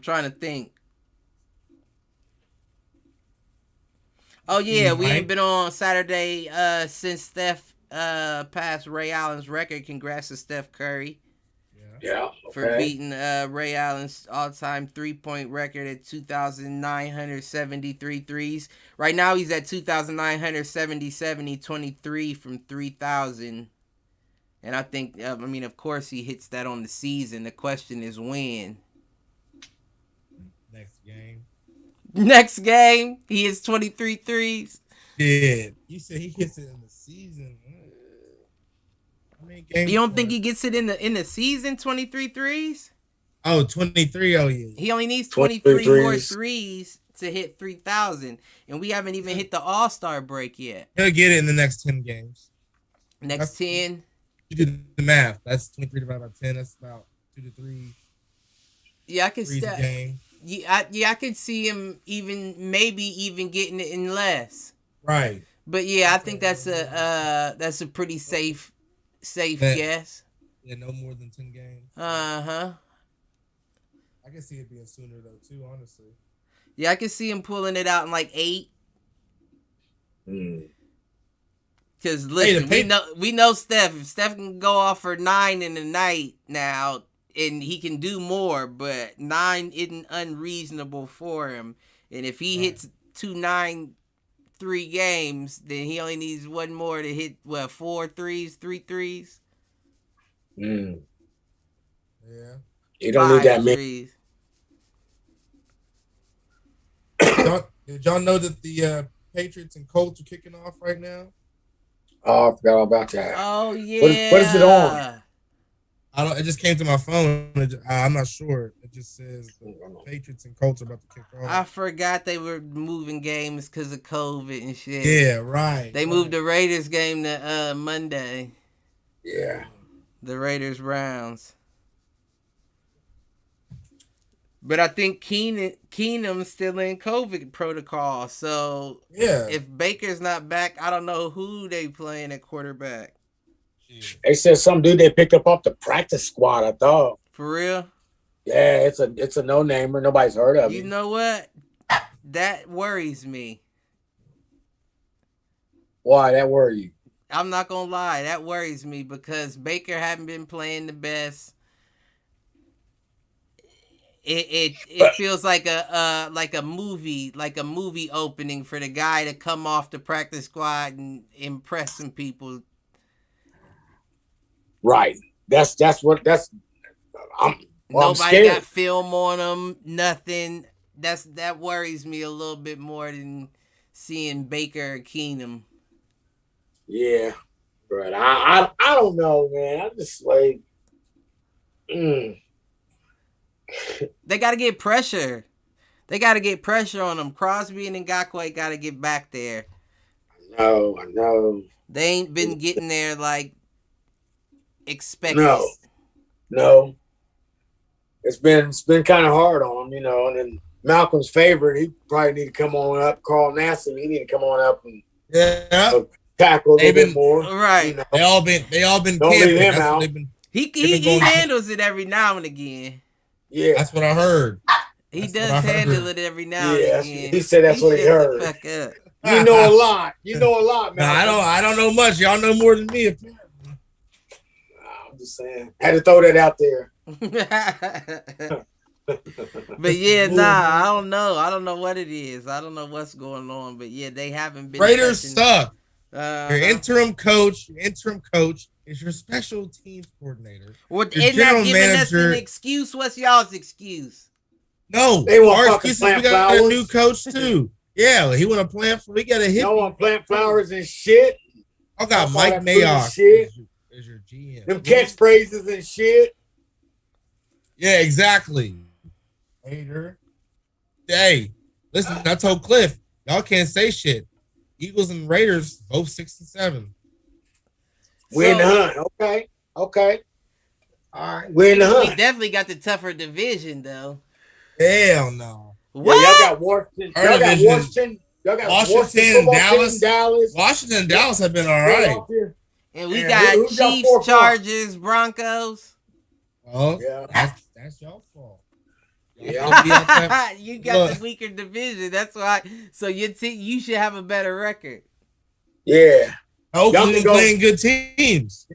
trying to think. Oh yeah, we ain't been on Saturday since Steph passed Ray Allen's record. Congrats to Steph Curry. Yeah. For beating Ray Allen's all-time three-point record at 2,973 threes. Right now he's at 2,977. He 23 from 3,000. And I think, of course he hits that on the season. The question is when. Next game, he hits 23 threes. Yeah, you said he hits it in the season. You don't think he gets it in the season, 23 threes? Oh, 23. Oh, yeah. He only needs 23 more threes to hit 3,000. And we haven't even hit the All-Star break yet. He'll get it in the next 10 games. Next 10? You did the math. That's 23 divided by 10. That's about 2 to 3. Yeah, I can see game. I could see him maybe even getting it in less. Right. But yeah, I think that's a pretty safe guess. Yeah, no more than 10 games. Uh-huh. I can see it being sooner though too, honestly. Yeah, I can see him pulling it out in like 8. Because listen, we know Steph. If Steph can go off for 9 in the night now, and he can do more, but 9 isn't unreasonable for him. And if he hits 2-9 3 games, then he only needs one more to hit 4 threes, 3 threes. Yeah. You 5 don't need that many. threes. Did y'all know that the Patriots and Colts are kicking off right now? Oh, I forgot all about that. Oh yeah. What is it on? It just came to my phone. I'm not sure. It just says the Patriots and Colts are about to kick off. I forgot they were moving games because of COVID and shit. Yeah, right. They moved the Raiders game to Monday. Yeah. The Raiders Browns. But I think Keenum's still in COVID protocol. So if Baker's not back, I don't know who they playing at quarterback. They said some dude they picked up off the practice squad, I thought. For real? Yeah, it's a no-namer. Nobody's heard of him. You know what? That worries me. Why? That worry you? I'm not going to lie. That worries me because Baker hadn't been playing the best. It feels like a movie opening for the guy to come off the practice squad and impress some people. Right. Nobody got film on him. Nothing. That worries me a little bit more than seeing Baker or Keenum. Yeah, but I don't know, man. I'm just like, They got to get pressure. They got to get pressure on them. Crosby and Ngakoue got to get back there. I know. They ain't been getting there like expected. No. It's been kind of hard on them, and then Malcolm's favorite, he probably need to come on up. Carl Nassib, he need to come on up and tackle a little bit more. Right. They all been Don't leave him out. He handles it every now and again. Yeah, that's what I heard. He does handle it every now and again. He said that's what he heard. The fuck up. You know a lot. Man. I don't know much. Y'all know more than me. Apparently. I'm just saying. Had to throw that out there. But yeah, I don't know. I don't know what it is. I don't know what's going on. But yeah, they haven't been. Raiders suck. Your interim coach is your special teams coordinator. Well, they're not giving us an excuse. What's y'all's excuse? No, they want our excuse is we got a new coach too. Yeah, he want to plant. We got to hit. No one plant flowers and shit. I got Mike Mayock as your GM. Them catchphrases and shit. Yeah, exactly. Hater. Hey, listen, I told Cliff, y'all can't say shit. Eagles and Raiders both 6-7. We're in the hunt. Okay. All right. We're in the hunt. We definitely got the tougher division, though. Hell no. What? Yeah, y'all got Washington. Y'all got Washington, Dallas. Washington and Dallas have been all right. And we got Chiefs, Chargers, Broncos. Oh, yeah. That's y'all's fault. Yeah. You got the weaker division. That's why. So you should have a better record. Yeah. Hopefully playing good teams.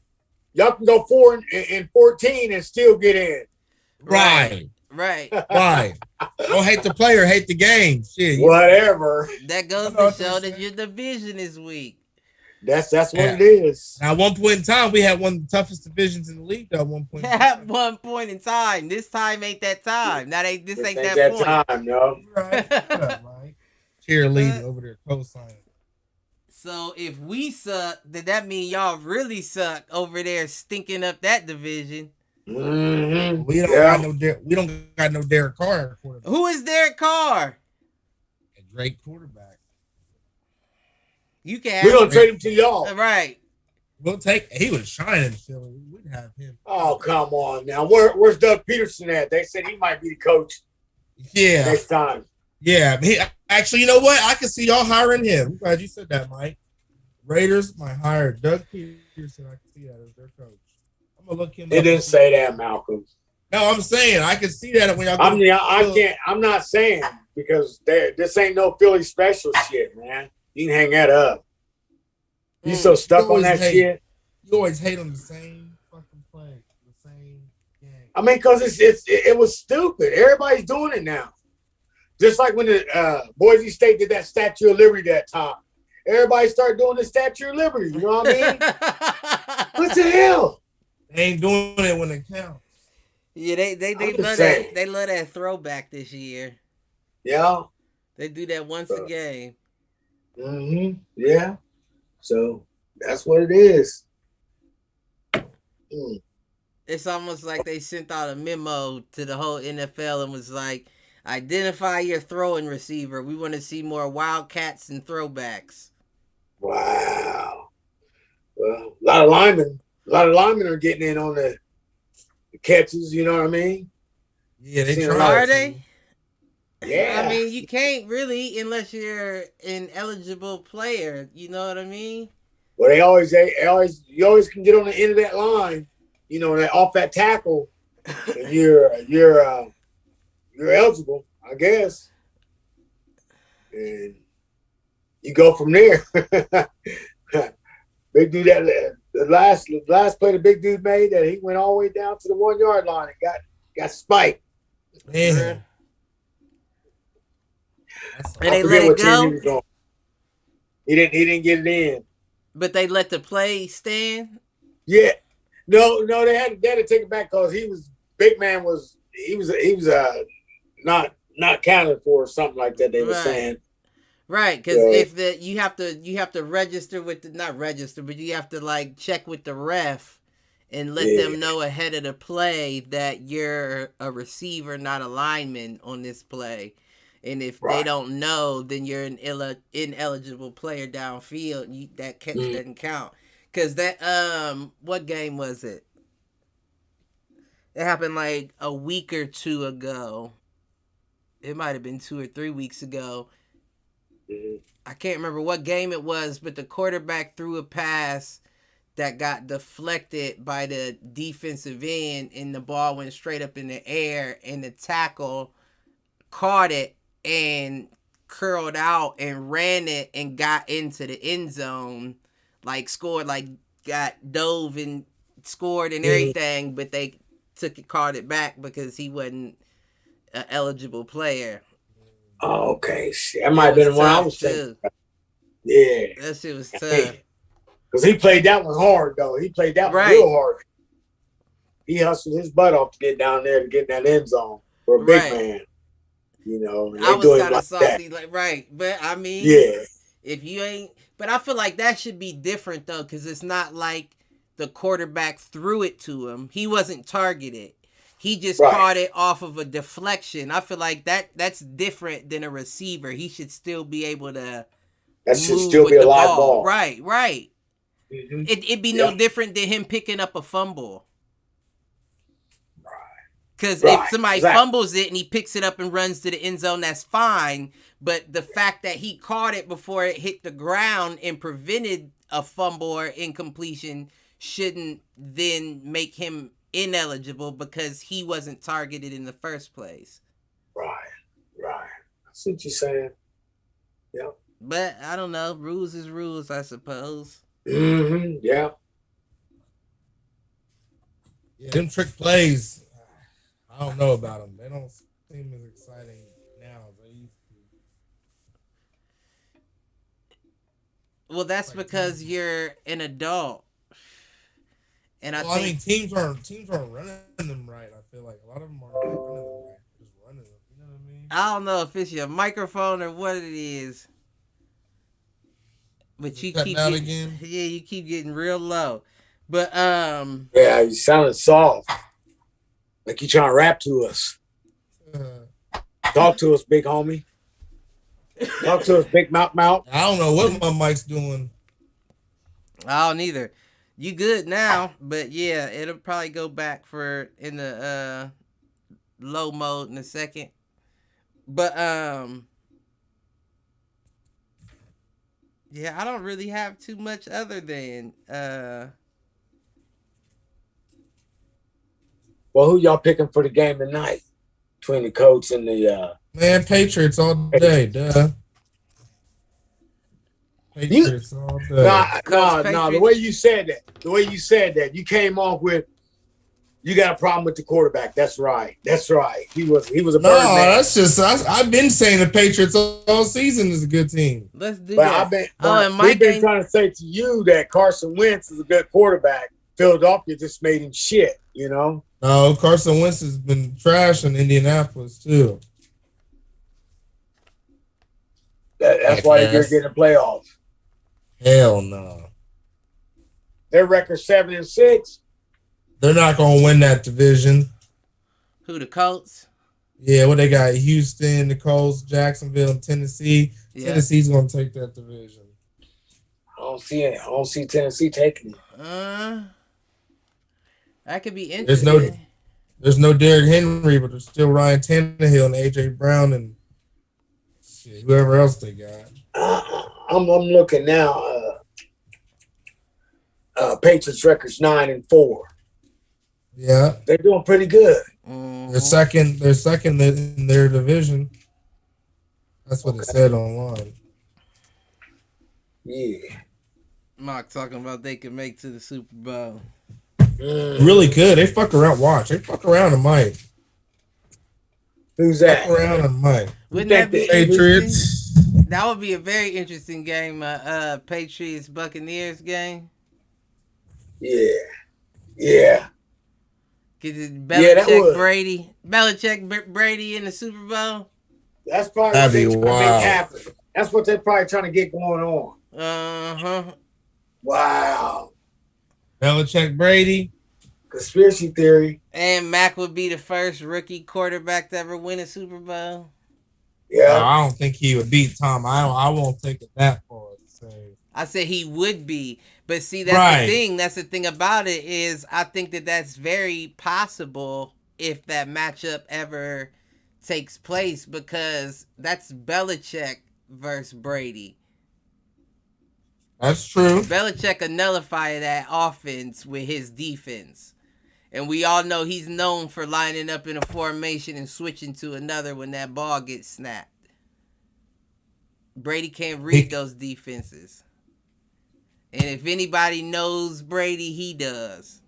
Y'all can go 4-14 and still get in. Right. Don't hate the player, hate the game. Shit. Whatever. That goes to show that your division is weak. That's what it is. Now, at one point in time, we had one of the toughest divisions in the league. At one point. At one point in time, this time ain't that time. This ain't that point. Time, yo. Right. Cheerleading over there, co-signing. So if we suck, then that mean y'all really suck over there, stinking up that division. Mm-hmm. We don't got no Derek Carr quarterback. Who is Derek Carr? A great quarterback. You can. We're gonna trade him to y'all, right? We'll take. He was shining in Philly. We wouldn't have him. Oh, come on now. Where's Doug Peterson at? They said he might be the coach. Yeah. Next time. Yeah. Actually, you know what? I can see y'all hiring him. I'm glad you said that, Mike. Raiders might hire Doug Peterson. I can see that as their coach. I'm gonna look him up. They didn't say that, Malcolm. No, I'm saying I can see that when y'all. I'm not saying because this ain't no Philly special shit, man. You can hang that up. You so stuck on that shit. You always hate on the same fucking play, the same game. I mean, because it was stupid. Everybody's doing it now. Just like when the Boise State did that Statue of Liberty that time. Everybody started doing the Statue of Liberty. You know what I mean? What the hell? They ain't doing it when it counts. Yeah, they love that throwback this year. Yeah. They do that once a game. Yeah. So that's what it is. It's almost like they sent out a memo to the whole NFL and was like, identify your throwing receiver. We want to see more wildcats and throwbacks. Wow. Well, a lot of linemen are getting in on the catches, you know what I mean? Yeah, they try. Are they? Yeah. I mean, you can't really unless you're an eligible player, you know what I mean? Well, you always can get on the end of that line, you know, off that tackle, and you're eligible, I guess. And you go from there. Big dude, the last play the big dude made, that he went all the way down to the 1 yard line and got spiked. Man. And they let it go. He didn't get it in. But they let the play stand. Yeah, no, they had to take it back because big man was not counted for or something like that. They were saying. Right, because you have to register with not register, but you have to like check with the ref and let them know ahead of the play that you're a receiver, not a lineman on this play. And if they don't know, then you're an ineligible player downfield. That catch doesn't count. Because that what game was it? It happened like a week or two ago. It might have been 2 or 3 weeks ago. I can't remember what game it was, but the quarterback threw a pass that got deflected by the defensive end, and the ball went straight up in the air, and the tackle caught it and curled out and ran it and got into the end zone, like scored, like got dove and scored and everything, but they caught it back because he wasn't an eligible player. Oh, okay. That might have been the one I was thinking. Yeah. That shit was tough. Because he played that one hard, though. He played that one real hard. He hustled his butt off to get down there to get in that end zone for a big man. You know, I was kind of salty, but I mean, if you ain't, but I feel like that should be different though, because it's not like the quarterback threw it to him. He wasn't targeted. He just caught it off of a deflection. I feel like that's different than a receiver. He should still be able to. That should still be a live ball. Right. Mm-hmm. It'd be no different than him picking up a fumble. Because if somebody fumbles it and he picks it up and runs to the end zone, that's fine. But the fact that he caught it before it hit the ground and prevented a fumble or incompletion shouldn't then make him ineligible because he wasn't targeted in the first place. Right. I see what you're saying. Yep. But I don't know. Rules is rules, I suppose. Mm-hmm. Yeah. Yeah, them trick plays, I don't know about them. They don't seem as exciting now as they used to. Well, that's like because you're an adult. And I think teams aren't running them right. I feel like a lot of them aren't running them right. Just running them. You know what I mean? I don't know if it's your microphone or what it is. But you keep getting, again? Yeah, you keep getting real low. But yeah, you sounded soft. Like you trying to rap to us. Talk to us, big homie. Talk to us, big mouth. I don't know what my mic's doing. I don't either. You good now, but yeah, it'll probably go back in the low mode in a second. But yeah, I don't really have too much other than well, who y'all picking for the game tonight? Between the Colts and the man, Patriots all day, duh. Patriots all day. No. The way you said that, you came off with you got a problem with the quarterback. That's right. He was a bird man. That's just I've been saying the Patriots all season is a good team. Let's do that. We've been trying to say to you that Carson Wentz is a good quarterback. Philadelphia just made him shit, you know? No, Carson Wentz has been trash in Indianapolis too. That's why they're getting playoffs. Hell no. Their record 7-6. They're not gonna win that division. Who, the Colts? Yeah, what they got? Houston, the Colts, Jacksonville, and Tennessee. Yeah. Tennessee's gonna take that division. I don't see it. I don't see Tennessee taking it. That could be interesting. There's no Derrick Henry, but there's still Ryan Tannehill and AJ Brown and whoever else they got. I'm looking now. Patriots record's 9-4. Yeah, they're doing pretty good. They're second in their division. That's what it said online. Yeah. Mark talking about they can make to the Super Bowl. Really good. They fuck around. Watch. They fuck around and might. Who's that? Fuck around and might. Wouldn't that be Patriots? That would be a very interesting game. Patriots Buccaneers game. Yeah. Get Belichick Brady in the Super Bowl. That's probably what they're trying to make happen. That's what they're probably trying to get going on. Wow. Belichick Brady. Conspiracy theory. And Mac would be the first rookie quarterback to ever win a Super Bowl. Yeah. No, I don't think he would beat Tom. I won't take it that far. I said he would be. But see, that's the thing. That's the thing about it is I think that's very possible if that matchup ever takes place because that's Belichick versus Brady. That's true. Belichick will nullify that offense with his defense. And we all know he's known for lining up in a formation and switching to another when that ball gets snapped. Brady can't read those defenses. And if anybody knows Brady, he does.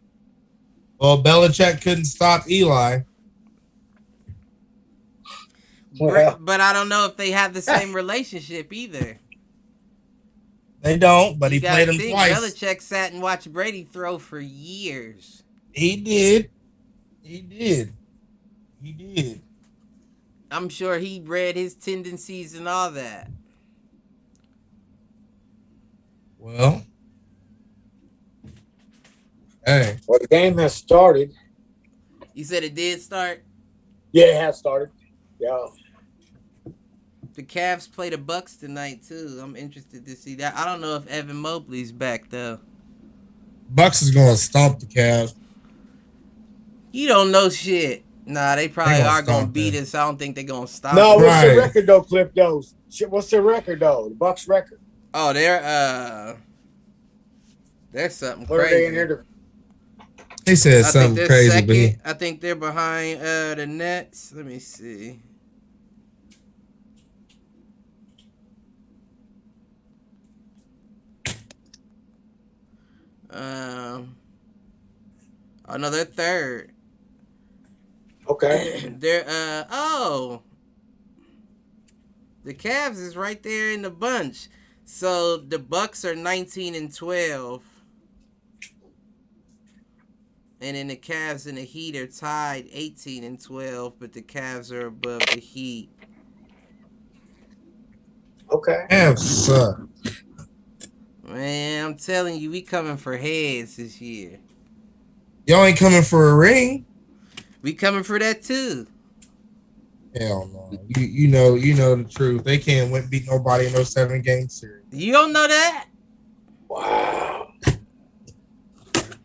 Well, Belichick couldn't stop Eli. But I don't know if they have the same relationship either. They don't, but he played him twice. Belichick sat and watched Brady throw for years. He did. I'm sure he read his tendencies and all that. Well, hey. Well, the game has started. You said it did start? Yeah, it has started. Yeah. The Cavs play the Bucks tonight, too. I'm interested to see that. I don't know if Evan Mobley's back, though. Bucks is going to stomp the Cavs. You don't know shit. Nah, they probably are going to beat us. I don't think they're going to stop No, what's the record, though, Cliff? What's their record, though? The Bucks record? Oh, they're something what crazy. Are they in here They said something crazy, second. I think they're behind the Nets. Let me see. Oh no, they're third. Okay. They're the Cavs is right there in the bunch. So the Bucks are 19-12. And then the Cavs and the Heat are tied 18-12, but the Cavs are above the Heat. Okay. Cavs suck. Man, I'm telling you, we coming for heads this year. Y'all ain't coming for a ring? We coming for that too. Hell no. You know the truth. They can't beat nobody in no 7-game series. You don't know that? Wow.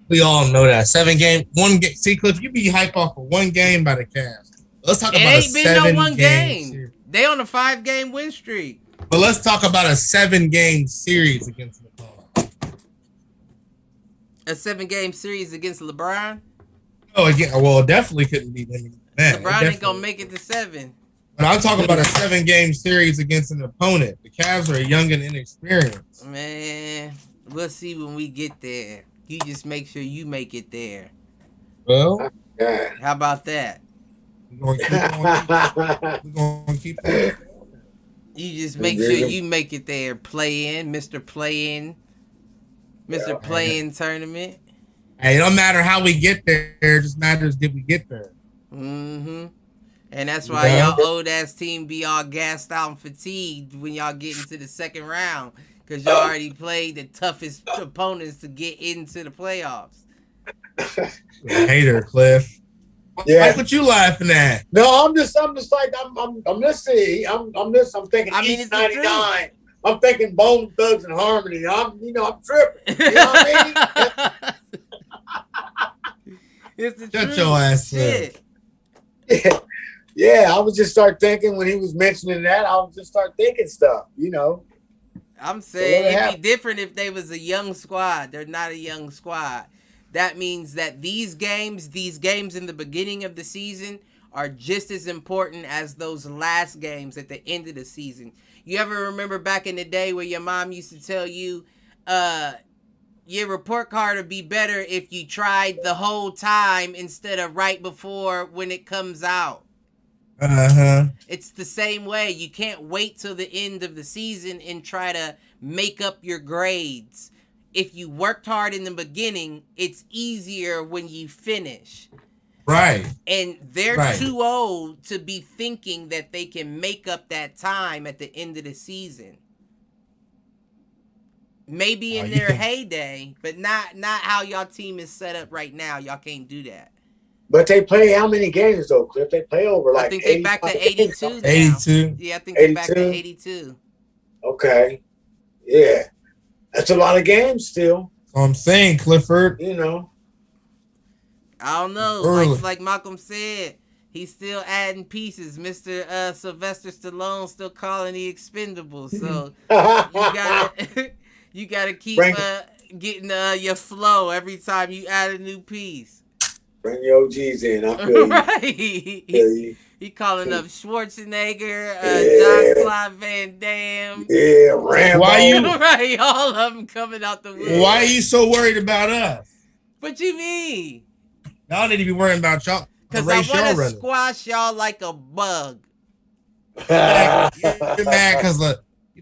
We all know that. 7-game, 1 game. See, Cliff, you be hyped off of 1 game by the Cavs. Let's talk about a 7-game series. They on a 5-game win streak. But let's talk about a 7-game series against LeBron. A 7-game series against LeBron? Oh, again, well, definitely couldn't beat him. LeBron ain't gonna make it to 7. But I'm talking about a 7-game series against an opponent. The Cavs are young and inexperienced. Man, we'll see when we get there. You just make sure you make it there. Well, how about that? We're gonna keep on. You just make sure you make it there. Play in, Mr. Play-in tournament. Hey, it don't matter how we get there. It just matters did we get there. Mm-hmm. And that's why y'all old ass team be all gassed out and fatigued when y'all get into the second round, because y'all already played the toughest opponents to get into the playoffs. Hater, Cliff. Yeah. What you laughing at? No, I'm just like I'm listening. I'm thinking East 99. I'm thinking Bone Thugs and Harmony. I'm tripping. You know what I mean? It's the Shut truth. your ass up. Yeah, I would just start thinking when he was mentioning that. I would just start thinking stuff, I'm saying it'd be different if they was a young squad. They're not a young squad. That means that these games in the beginning of the season are just as important as those last games at the end of the season. You ever remember back in the day where your mom used to tell you, your report card would be better if you tried the whole time instead of right before when it comes out? Uh-huh. It's the same way. You can't wait till the end of the season and try to make up your grades. If you worked hard in the beginning, it's easier when you finish. Right. And they're too old to be thinking that they can make up that time at the end of the season. Maybe in their heyday, but not how y'all team is set up right now. Y'all can't do that. But they play how many games though, Cliff? They play over like I think they back to 82 now. 82. Yeah, I think they back to 82. Okay. Yeah. That's a lot of games still. I'm saying, Clifford. You know. I don't know. Like Malcolm said, he's still adding pieces. Mr. Sylvester Stallone still calling the Expendables. So you gotta keep getting your flow every time you add a new piece. Bring your OGs in. I feel you. He calling up Schwarzenegger, John Claude Van Damme. Yeah, Rambo. Right, all of them coming out the wood. Why are you so worried about us? What you mean? Y'all need to be worrying about y'all. Because I want to squash y'all like a bug. You're mad because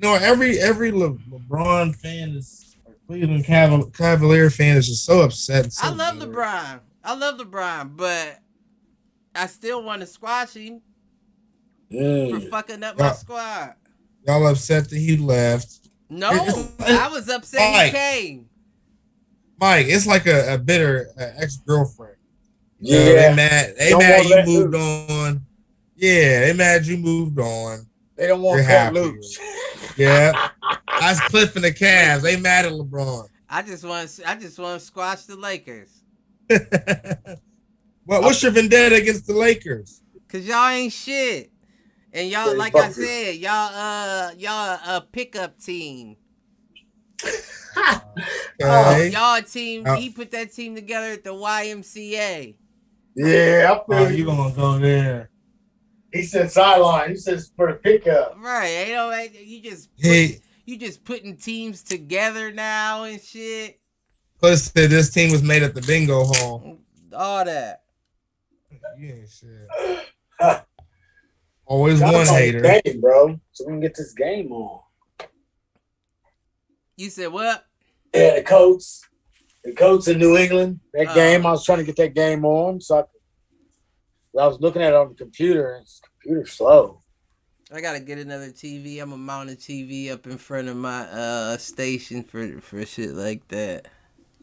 every LeBron fan is, or Cleveland Cavalier fan is just so upset. I love LeBron, but I still want to squash him for fucking up my squad. Y'all upset that he left? No, I was upset he came. Mike, it's like a bitter ex-girlfriend. Yeah, they mad you moved on. Yeah, they mad you moved on. They don't want to cut loose. Yeah, that's Cliff and the Cavs. They mad at LeBron. I just want to squash the Lakers. What's your vendetta against the Lakers? Cause y'all ain't shit, and y'all, like I said, y'all a pickup team. Y'all a team. He put that team together at the YMCA. Yeah, I feel you gonna go there. He said sideline. He says for the pickup. Right. You just putting teams together now and shit. Plus, this team was made at the bingo hall. All that. You ain't shit. Always one hater. Game, bro. So we can get this game on. You said what? Yeah, the Colts in New England. That game, I was trying to get that game on. So I was looking at it on the computer, and the computer's slow. I gotta get another TV. I'm gonna mount a TV up in front of my station for shit like that.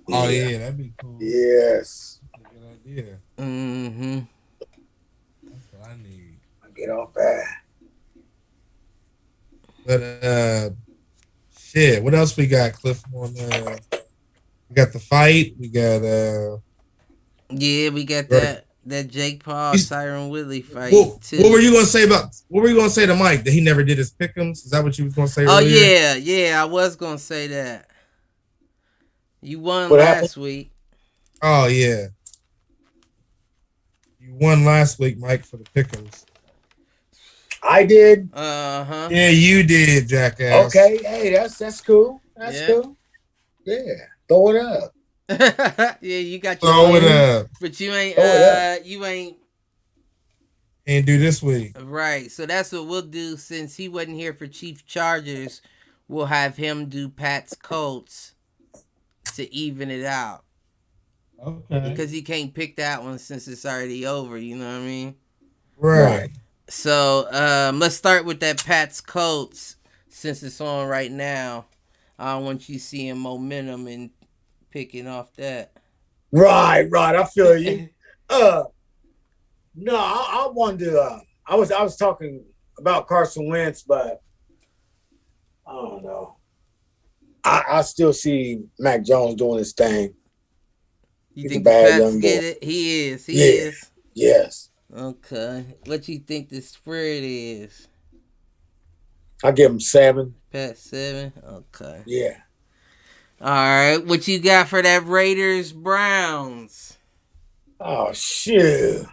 Oh yeah, that'd be cool. Yes. That's a good idea. Mm-hmm. That's what I need. Get off that. But shit, what else we got, Cliff? On we got the fight. We got we got that Jake Paul Tyron Woodley fight too. What were you gonna say to Mike that he never did his pick'ems? Is that what you was gonna say? Earlier? Yeah, I was gonna say that. You won last week. Oh yeah, you won last week, Mike, for the pick'ems. I did. Uh-huh. Yeah, you did, jackass. Okay, hey, that's cool. That's cool. Yeah, throw it up. Yeah, you got your Throw it up. but you ain't Throw it up. you ain't And do this week. right. So that's what we'll do since he wasn't here for Chief Chargers. We'll have him do Pat's Colts to even it out. Okay. Because he can't pick that one since it's already over, you know what I mean? Right. So let's start with that Pat's Colts since it's on right now. I want you seeing momentum and picking off that. Right. I feel you. No, I wanted to. I was talking about Carson Wentz, but I don't know. I still see Mac Jones doing his thing. You He's think a bad the Pats young get boy. it? He is. He is. Yes. Okay. What you think the spread is? I give him 7. Pat 7? Okay. Yeah. All right. What you got for that Raiders Browns? Oh shit.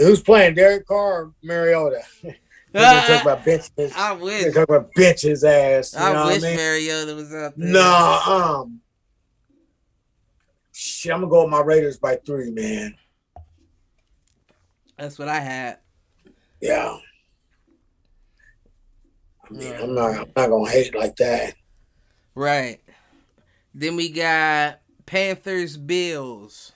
Who's playing? Derek Carr or Mariota? We're gonna talk about bitches. I We're wish. gonna talk about bitches ass. You know I what wish I mean? Mariota was out there. No, shit, I'm gonna go with my Raiders by 3, man. That's what I had. Yeah. I mean, I'm not gonna hate it like that. Right. Then we got Panthers Bills.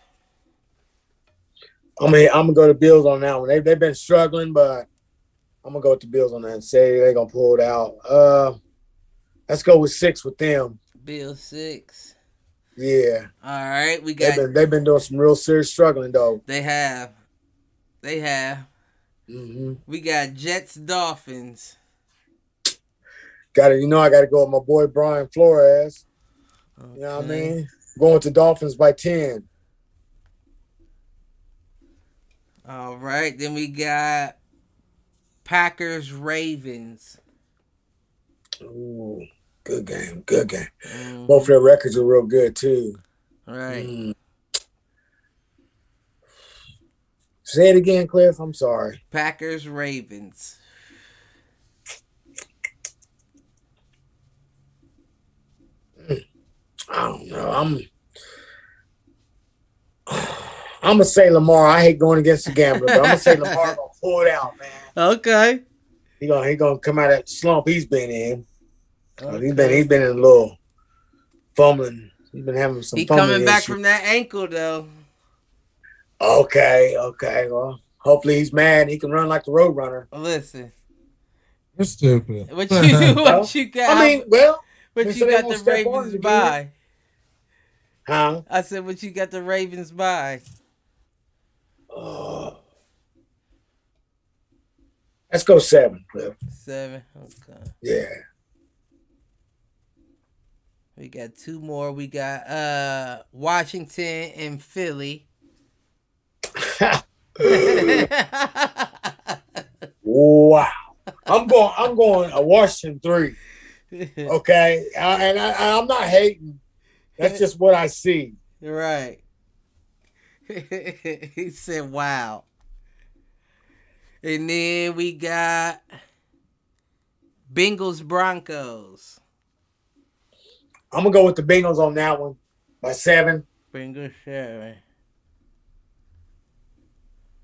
I'm gonna go to Bills on that one. They've been struggling, but I'm gonna go with the Bills on that and say they're gonna pull it out. Let's go with 6 with them. Bills 6. Yeah. All right. We got. They've been doing some real serious struggling though. They have. Mm-hmm. We got Jets Dolphins. I gotta go with my boy Brian Flores. Okay. You know what I mean? Going to Dolphins by 10. All right. Then we got Packers Ravens. Ooh, good game. Good game. Mm-hmm. Both their records are real good too. Right. Say it again, Cliff. I'm sorry. Packers Ravens. I don't know. I'm gonna say Lamar. I hate going against the gambler, but I'm gonna say Lamar gonna pull it out, man. Okay. He gonna come out of that slump he's been in. Okay. He's been in a little fumbling. He's been having some. He fumbling coming back issues. from that ankle though. Okay. Well, hopefully he's mad. He can run like the Road Runner. Listen. You're stupid. What you got? I mean, well, what you got the Ravens by? Huh? I said, what you got the Ravens by? Let's go 7, Cliff. 7. Okay. Yeah. We got 2 more. We got Washington and Philly. Wow. I'm going a Washington 3. Okay. And I'm not hating. That's just what I see. Right. He said, wow. And then we got Bengals Broncos. I'm gonna go with the Bengals on that one by 7. Bengals 7.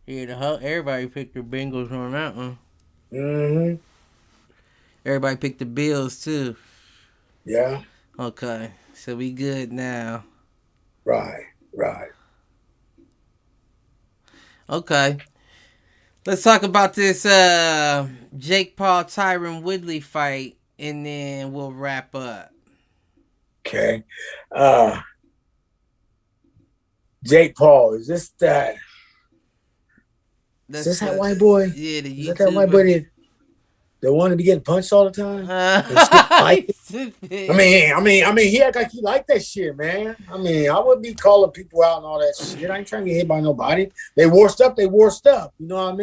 Yeah, everybody picked the Bengals on that one. Mm-hmm. Everybody picked the Bills too. Yeah. Okay, so we good now. Right. Okay. Let's talk about this Jake Paul Tyron Woodley fight, and then we'll wrap up. Okay. Jake Paul, is this that? Is this that white boy? Yeah, the YouTuber. Is that white boy that wanted to be getting punched all the time? I mean, he act like he liked that shit, man. I mean, I wouldn't be calling people out and all that shit. I ain't trying to get hit by nobody. They worsed up. You know what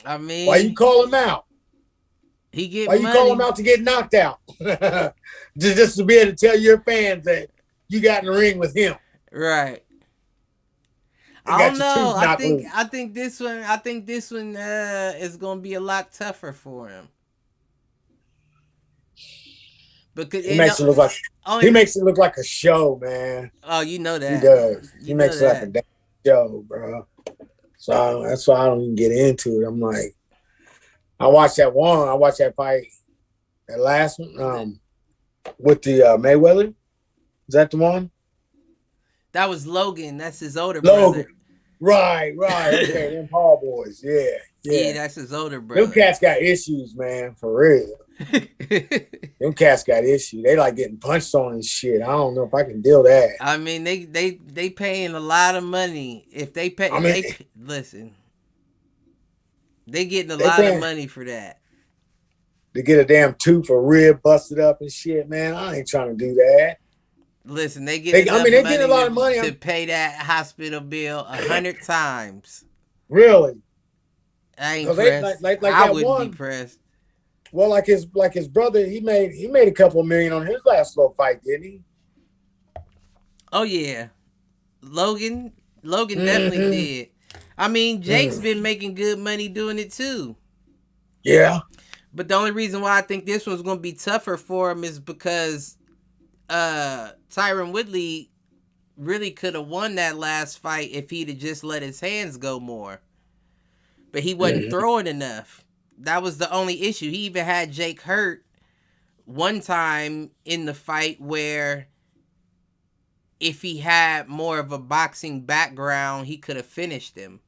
I mean? Why you call him out? He get Why money. you call him out to get knocked out? just to be able to tell your fans that you got in the ring with him. Right. You I got don't your know. tooth knocked loose. I think this one is gonna be a lot tougher for him. Because He makes it look like a show, man. Oh, you know that. He does. You He know makes it like a that. damn show, bro. So that's why I don't even get into it. I'm like, I watched that fight, that last one, with the Mayweather. Is that the one? That was Logan. That's his older Logan. brother. Right. Okay, them Paul boys. Yeah. That's his older Them brother. cats got issues, man, for real. Them cats got issues. They like getting punched on and shit. I don't know if I can deal that. I mean, they paying a lot of money. If they pay, listen, they getting a lot of money for that. To get a damn tooth or rib busted up and shit, man. I ain't trying to do that. Listen, they get a lot of money to pay that hospital bill 100 times. Really? I ain't pressed. I wouldn't be pressed. Well, like his brother, he made a couple million on his last little fight, didn't he? Oh yeah, Logan definitely did. I mean, Jake's been making good money doing it too. Yeah. But the only reason why I think this one's going to be tougher for him is because Tyron Woodley really could have won that last fight if he'd have just let his hands go more. But he wasn't throwing enough. That was the only issue. He even had Jake hurt one time in the fight where if he had more of a boxing background, he could have finished him.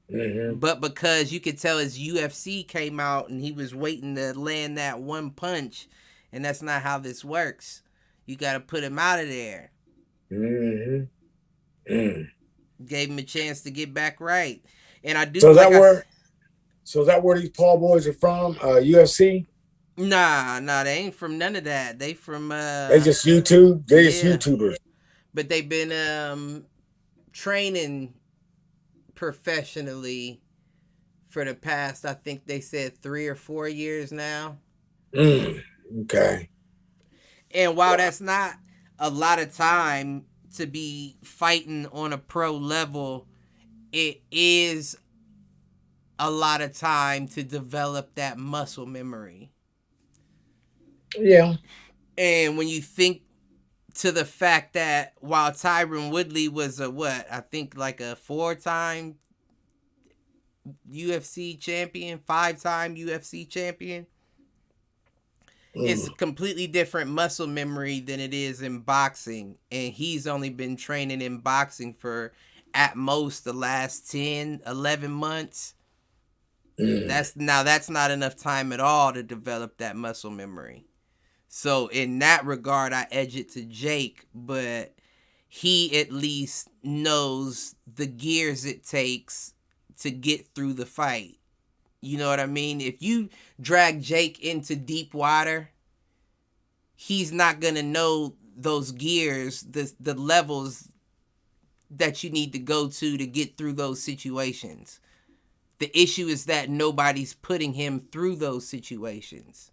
But because you could tell his UFC came out and he was waiting to land that one punch, and that's not how this works. You got to put him out of there. Gave him a chance to get back right. And I do. So is that where these Paul boys are from? UFC? Nah, they ain't from none of that. They from they just YouTube. They just YouTubers. But they've been training professionally for the past, I think they said 3 or 4 years now. Okay. And while that's not a lot of time to be fighting on a pro level, it is a lot of time to develop that muscle memory. Yeah. And when you think to the fact that while Tyron Woodley was a 4-time UFC champion, 5-time UFC champion, it's a completely different muscle memory than it is in boxing. And he's only been training in boxing for at most the last 10, 11 months. That's not enough time at all to develop that muscle memory. So in that regard, I edge it to Jake, but he at least knows the gears it takes to get through the fight. You know what I mean? If you drag Jake into deep water, he's not going to know those gears, the levels that you need to go to get through those situations. The issue is that nobody's putting him through those situations.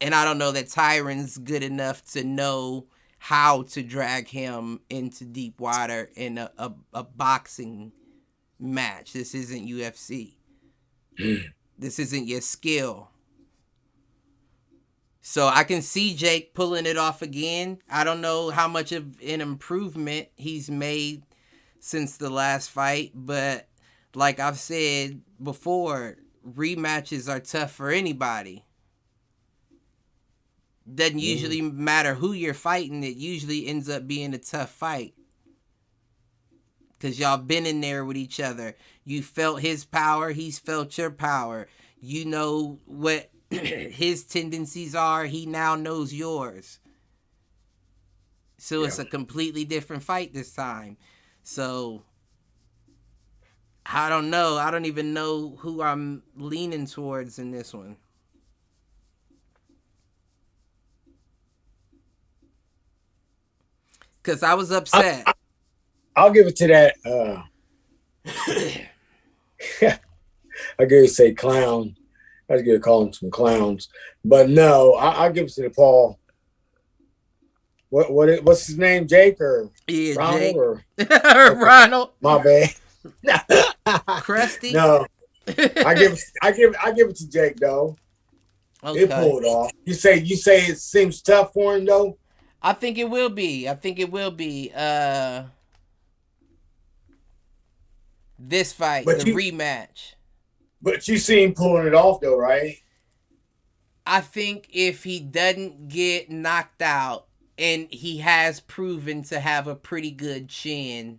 And I don't know that Tyron's good enough to know how to drag him into deep water in a boxing match. This isn't UFC. This isn't your skill. So I can see Jake pulling it off again. I don't know how much of an improvement he's made since the last fight, but like I've said before, rematches are tough for anybody. Doesn't usually matter who you're fighting. It usually ends up being a tough fight. Because y'all been in there with each other. You felt his power. He's felt your power. You know what his tendencies are. He now knows yours. So it's a completely different fight this time. So I don't know. I don't even know who I'm leaning towards in this one. Because I was upset. I'll give it to that. I gotta say clown. I was gonna call them some clowns, but no, I'll give it to the Paul. What's his name? Jake or Yeah, Ronald Jake. or Ronald. my bad. Krusty. No, I give it to Jake though. Okay. It pulled off. You say it seems tough for him though. I think it will be. This fight, But the rematch. But you see him pulling it off though, right? I think if he doesn't get knocked out, and he has proven to have a pretty good chin,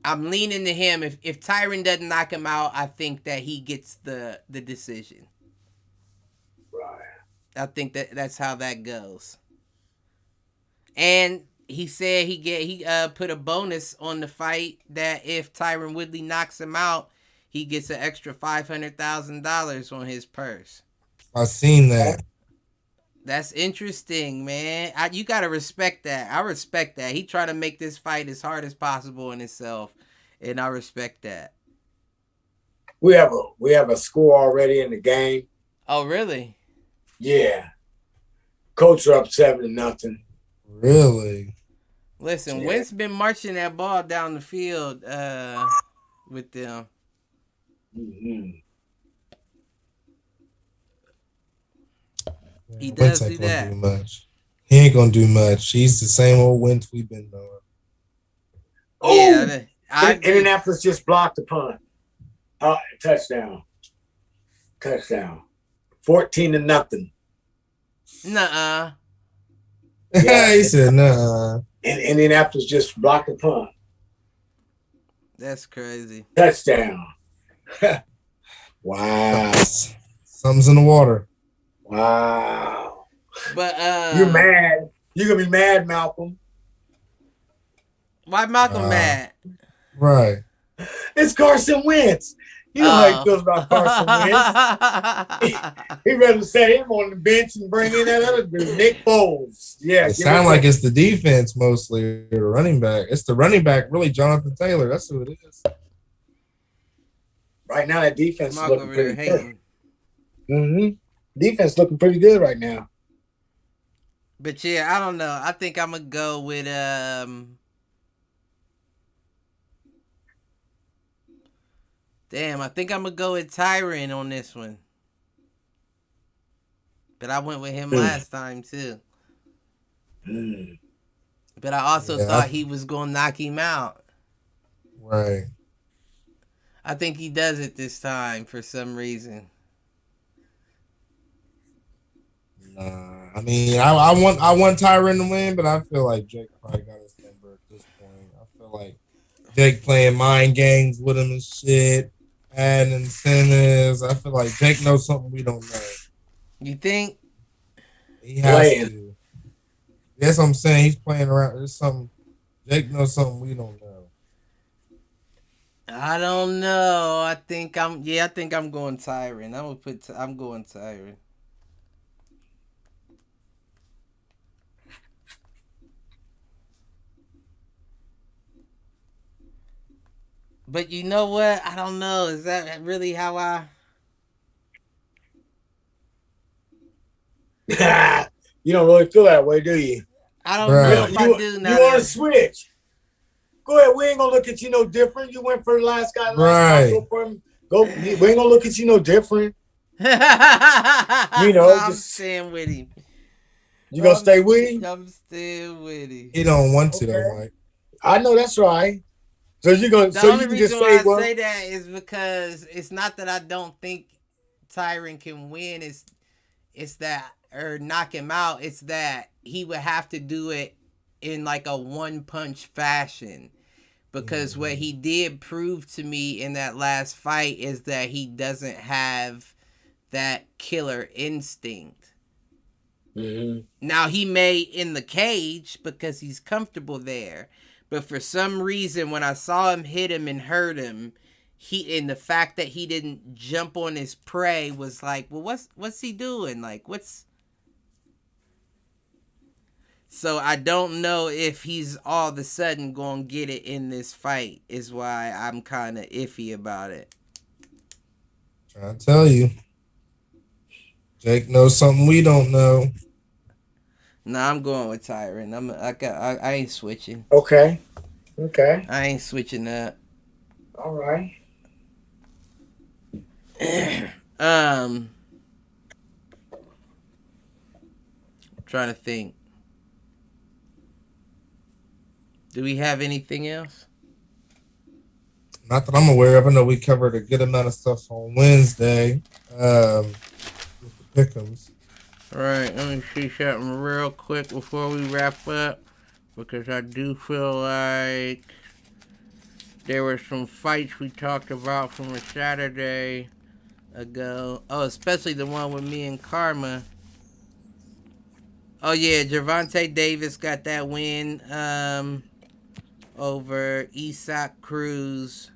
I'm leaning to him. If Tyron doesn't knock him out, I think that he gets the decision. Right. I think that's how that goes. And he said he put a bonus on the fight that if Tyron Woodley knocks him out, he gets an extra $500,000 on his purse. I seen that. That's interesting, man. You gotta respect that. I respect that. He tried to make this fight as hard as possible in itself, and I respect that. We have a score already in the game. Oh, really? Yeah. Colts are up 7-0. Really? Listen, Wentz been marching that ball down the field with them. Mm-hmm. He does do Wentz that. Do much. He ain't gonna do much. He's the same old Wentz we've been knowing. Yeah, Indianapolis just blocked the punt. Touchdown. 14-0. Nuh-uh. Yeah, he said, nah. And Indianapolis just blocked the punt. That's crazy. Touchdown. Wow. Something's in the water. Wow. But you're mad. You're gonna be mad, Malcolm. Why Malcolm mad? Right. It's Carson Wentz. You know how he feels about Carson Wentz. He rather set him on the bench and bring in that other dude, Nick Foles. Yeah. It sounds like it's the defense mostly, or the running back. It's the running back, really, Jonathan Taylor. That's who it is. Right now, that defense is looking pretty good. Hating. Mm-hmm. Defense looking pretty good right now. But yeah, I don't know. I think I'm gonna go with I think I'm gonna go with Tyron on this one. But I went with him last time too. But I also thought he was gonna knock him out. Right. I think he does it this time for some reason. Nah, I mean, I want Tyron to win, but I feel like Jake probably got his number at this point. I feel like Jake playing mind games with him and shit, adding incentives. I feel like Jake knows something we don't know. You think? He has to. That's what I'm saying. He's playing around. There's something. Jake knows something we don't know. I don't know. I think I'm going Tyron. I'm going Tyron. But you know what? I don't know. Is that really how I... You don't really feel that way, do you? I don't know if I do now. You want to switch? Go ahead. We ain't gonna look at you no different. You went for the last guy. Right. Go for him. Go. We ain't gonna look at you no different. You know, I'm staying with him. You gonna stay with him? I'm staying with him. He don't want to, though, Mike. I know that's right. So you're gonna. The so only you can reason just say, why I say that is because it's not that I don't think Tyron can win. It's that, or knock him out. It's that he would have to do it in like a one-punch fashion. Because what he did prove to me in that last fight is that he doesn't have that killer instinct. Mm-hmm. Now, he may in the cage because he's comfortable there. But for some reason, when I saw him hit him and hurt him, and the fact that he didn't jump on his prey was like, well, what's he doing? Like, what's... So I don't know if he's all of a sudden going to get it in this fight is why I'm kind of iffy about it. Trying to tell you. Jake knows something we don't know. Nah, I'm going with Tyron. I ain't switching. Okay. Okay. I ain't switching up. All right. I'm trying to think. Do we have anything else? Not that I'm aware of. I know we covered a good amount of stuff on Wednesday with the pick'ems. All right, let me see something real quick before we wrap up, because I do feel like there were some fights we talked about from a Saturday ago. Oh, especially the one with me and Karma. Oh yeah, Gervonta Davis got that win over Isak Cruz.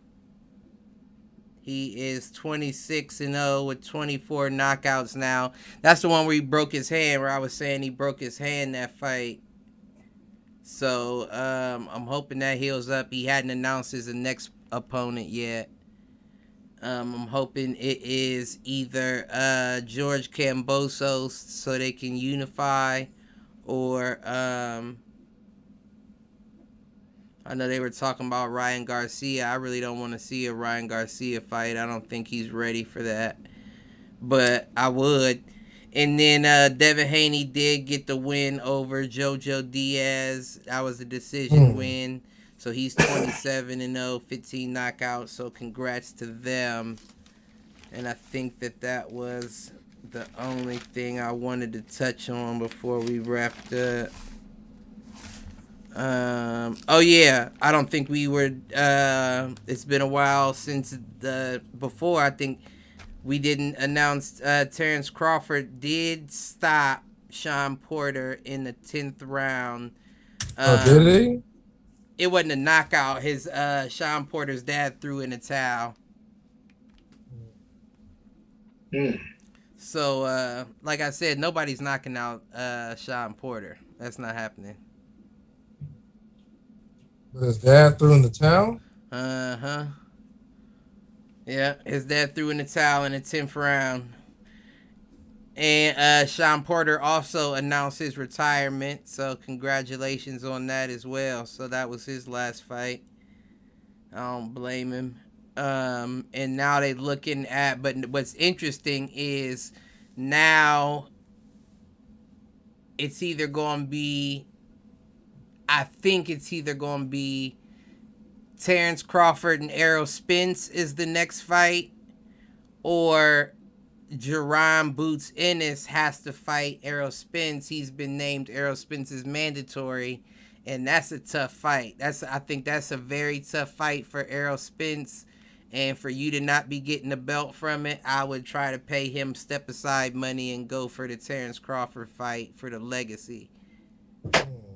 He is 26-0 with 24 knockouts now. That's the one where he broke his hand, where I was saying he broke his hand that fight. So I'm hoping that heals up. He hadn't announced his next opponent yet. I'm hoping it is either George Kambosos so they can unify, or I know they were talking about Ryan Garcia. I really don't want to see a Ryan Garcia fight. I don't think he's ready for that. But I would. And then Devin Haney did get the win over Jojo Diaz. That was a decision win. So he's 27-0, 15 knockouts. So congrats to them. And I think that was the only thing I wanted to touch on before we wrapped up. Oh yeah, I don't think we were. It's been a while since before. I think we didn't announce. Terrence Crawford did stop Sean Porter in the 10th round. Did he? It wasn't a knockout. His Sean Porter's dad threw in a towel. So, like I said, nobody's knocking out Sean Porter. That's not happening. But his dad threw in the towel? Uh-huh. Yeah, his dad threw in the towel in the 10th round. And Sean Porter also announced his retirement, so congratulations on that as well. So that was his last fight. I don't blame him. And now they're looking at, but what's interesting is now it's either going to be, I think it's either going to be Terrence Crawford and Errol Spence is the next fight, or Jerome Boots Ennis has to fight Errol Spence. He's been named Errol Spence's mandatory, and that's a tough fight. I think that's a very tough fight for Errol Spence, and for you to not be getting the belt from it, I would try to pay him step aside money and go for the Terrence Crawford fight for the legacy.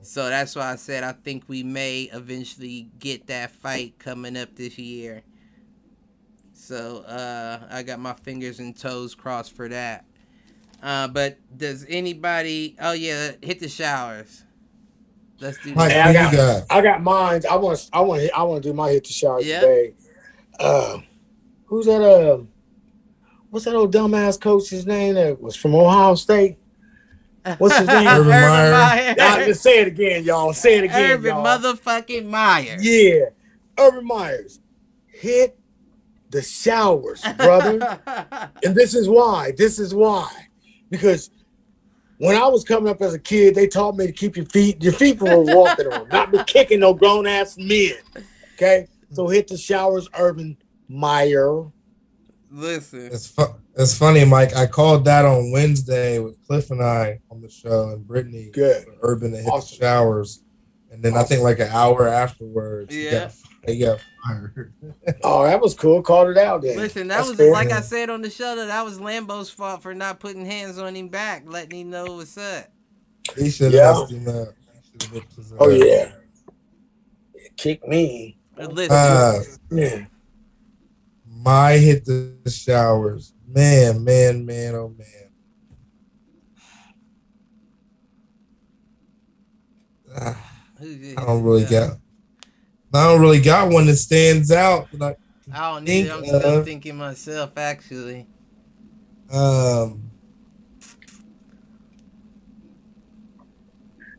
So that's why I said I think we may eventually get that fight coming up this year. So I got my fingers and toes crossed for that. But does anybody? Oh yeah, hit the showers. Let's do that. Hey, I got mine. I want to do my hit the showers today. Who's that? What's that old dumbass coach's name that was from Ohio State? What's his name? Urban Meyer. Let's say it again, y'all. Say it again, Urban y'all. motherfucking Meyer. Yeah, Urban Myers. Hit the showers, brother. And this is why. Because when I was coming up as a kid, they taught me to keep your feet from walking on, not be kicking no grown ass men. Okay, so hit the showers, Urban Meyer. Listen, it's funny, Mike. I called that on Wednesday with Cliff and I on the show, and Brittany. Good. Urban to hit the showers, and then I think like an hour afterwards, he got fired. Oh, that was cool. Called it out then. Listen, that was fair. Like I said on the show, that was Lambo's fault for not putting hands on him back, letting him know what's up. He should have messed him up. Oh yeah. Kick me. Listen, my hit the showers. Man, oh man. I don't really got one that stands out. I don't need it. I'm still thinking myself, actually.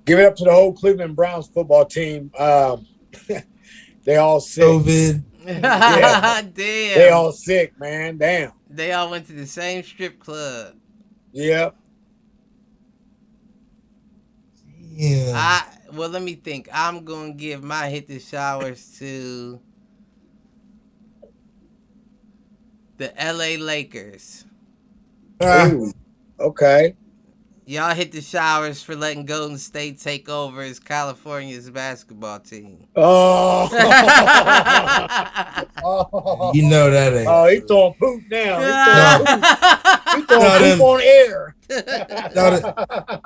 Give it up to the whole Cleveland Browns football team. They all sick. COVID. Yeah. Damn. They all sick, man. Damn. They all went to the same strip club. Yeah. Yeah. Well, let me think. I'm gonna give my hit the showers to the LA Lakers. Ooh, okay. Y'all hit the showers for letting Golden State take over as California's basketball team. Oh. You know that ain't. Oh, he's throwing poop now. He's throwing poop on air.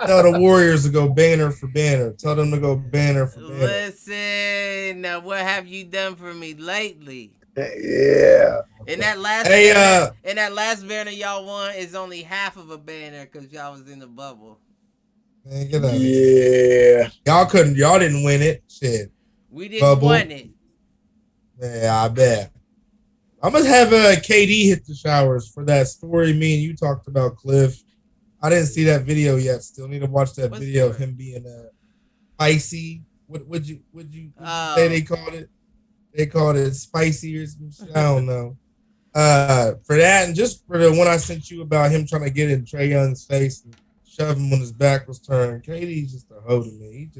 Tell the Warriors to go banner for banner. Tell them to go banner for banner. Listen, what have you done for me lately? Yeah. In that last banner y'all won is only half of a banner because y'all was in the bubble. Man, get out of here. Y'all didn't win it. Shit. We didn't win it. Yeah, I bet. I must have KD hit the showers for that story me and you talked about, Cliff. I didn't see that video yet. Still need to watch that video of him being spicy. What would you say they called it? They called it spicy or some shit. I don't know. For that, and just for the one I sent you about him trying to get in Trae Young's face and shove him when his back was turned. KD's just a hoe to me.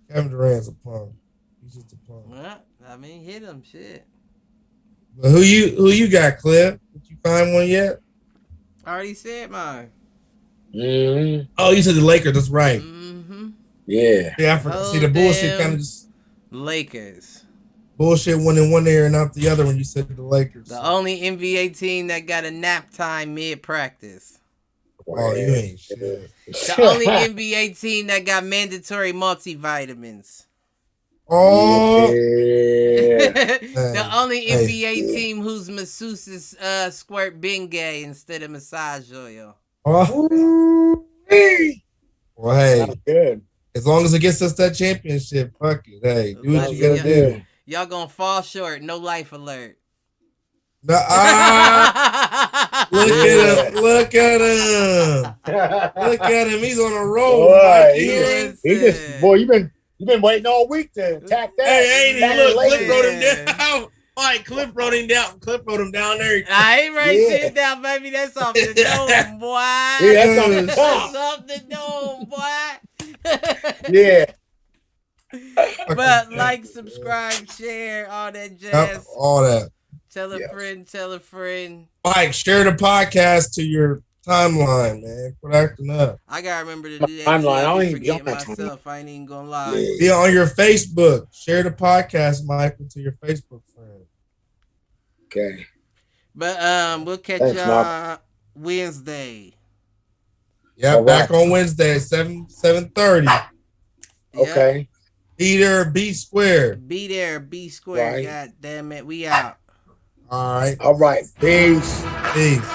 Kevin Durant's a punk. He's just a punk. Well, I mean, hit him, shit. But who you got, Cliff? Did you find one yet? I already said mine. Mm-hmm. Oh, you said the Lakers. That's right. Mm-hmm. Yeah. Yeah, I forgot. See, the bullshit kind of just Lakers. Bullshit went in one ear and out the other when you said the Lakers. The only NBA team that got a nap time mid-practice. Oh, you ain't shit. The only NBA team that got mandatory multivitamins. Oh. Yeah. The only NBA team whose masseuses squirt Bengay instead of massage oil. Oh. Well, hey. That's good. As long as it gets us that championship, fuck it. Hey, do what you gotta do. Y'all gonna fall short. No life alert. Look at him. Look at him. Look at him. He's on a roll. Boy, you've been waiting all week to attack that. Hey, ain't he? Look, Cliff wrote him down. Mike, Cliff wrote him down. Cliff wrote him down there. I ain't writing shit down, baby. That's off the dome, boy. Yeah, that's on the top. That's off the dome, boy. Yeah. But like, subscribe, share, all that jazz. All that. Tell a friend. Mike, share the podcast to your timeline, man. Quit acting up. I gotta remember to do that. Timeline. I don't even forget be on my myself. I ain't even gonna lie. Be on your Facebook. Share the podcast, Michael, to your Facebook friend. Okay. But we'll catch y'all Wednesday. Yeah, all back right. on Wednesday at 7:30. Okay. Be there, be square. Be there, be square. Right. God damn it, we out. All right. All right. Peace. Peace.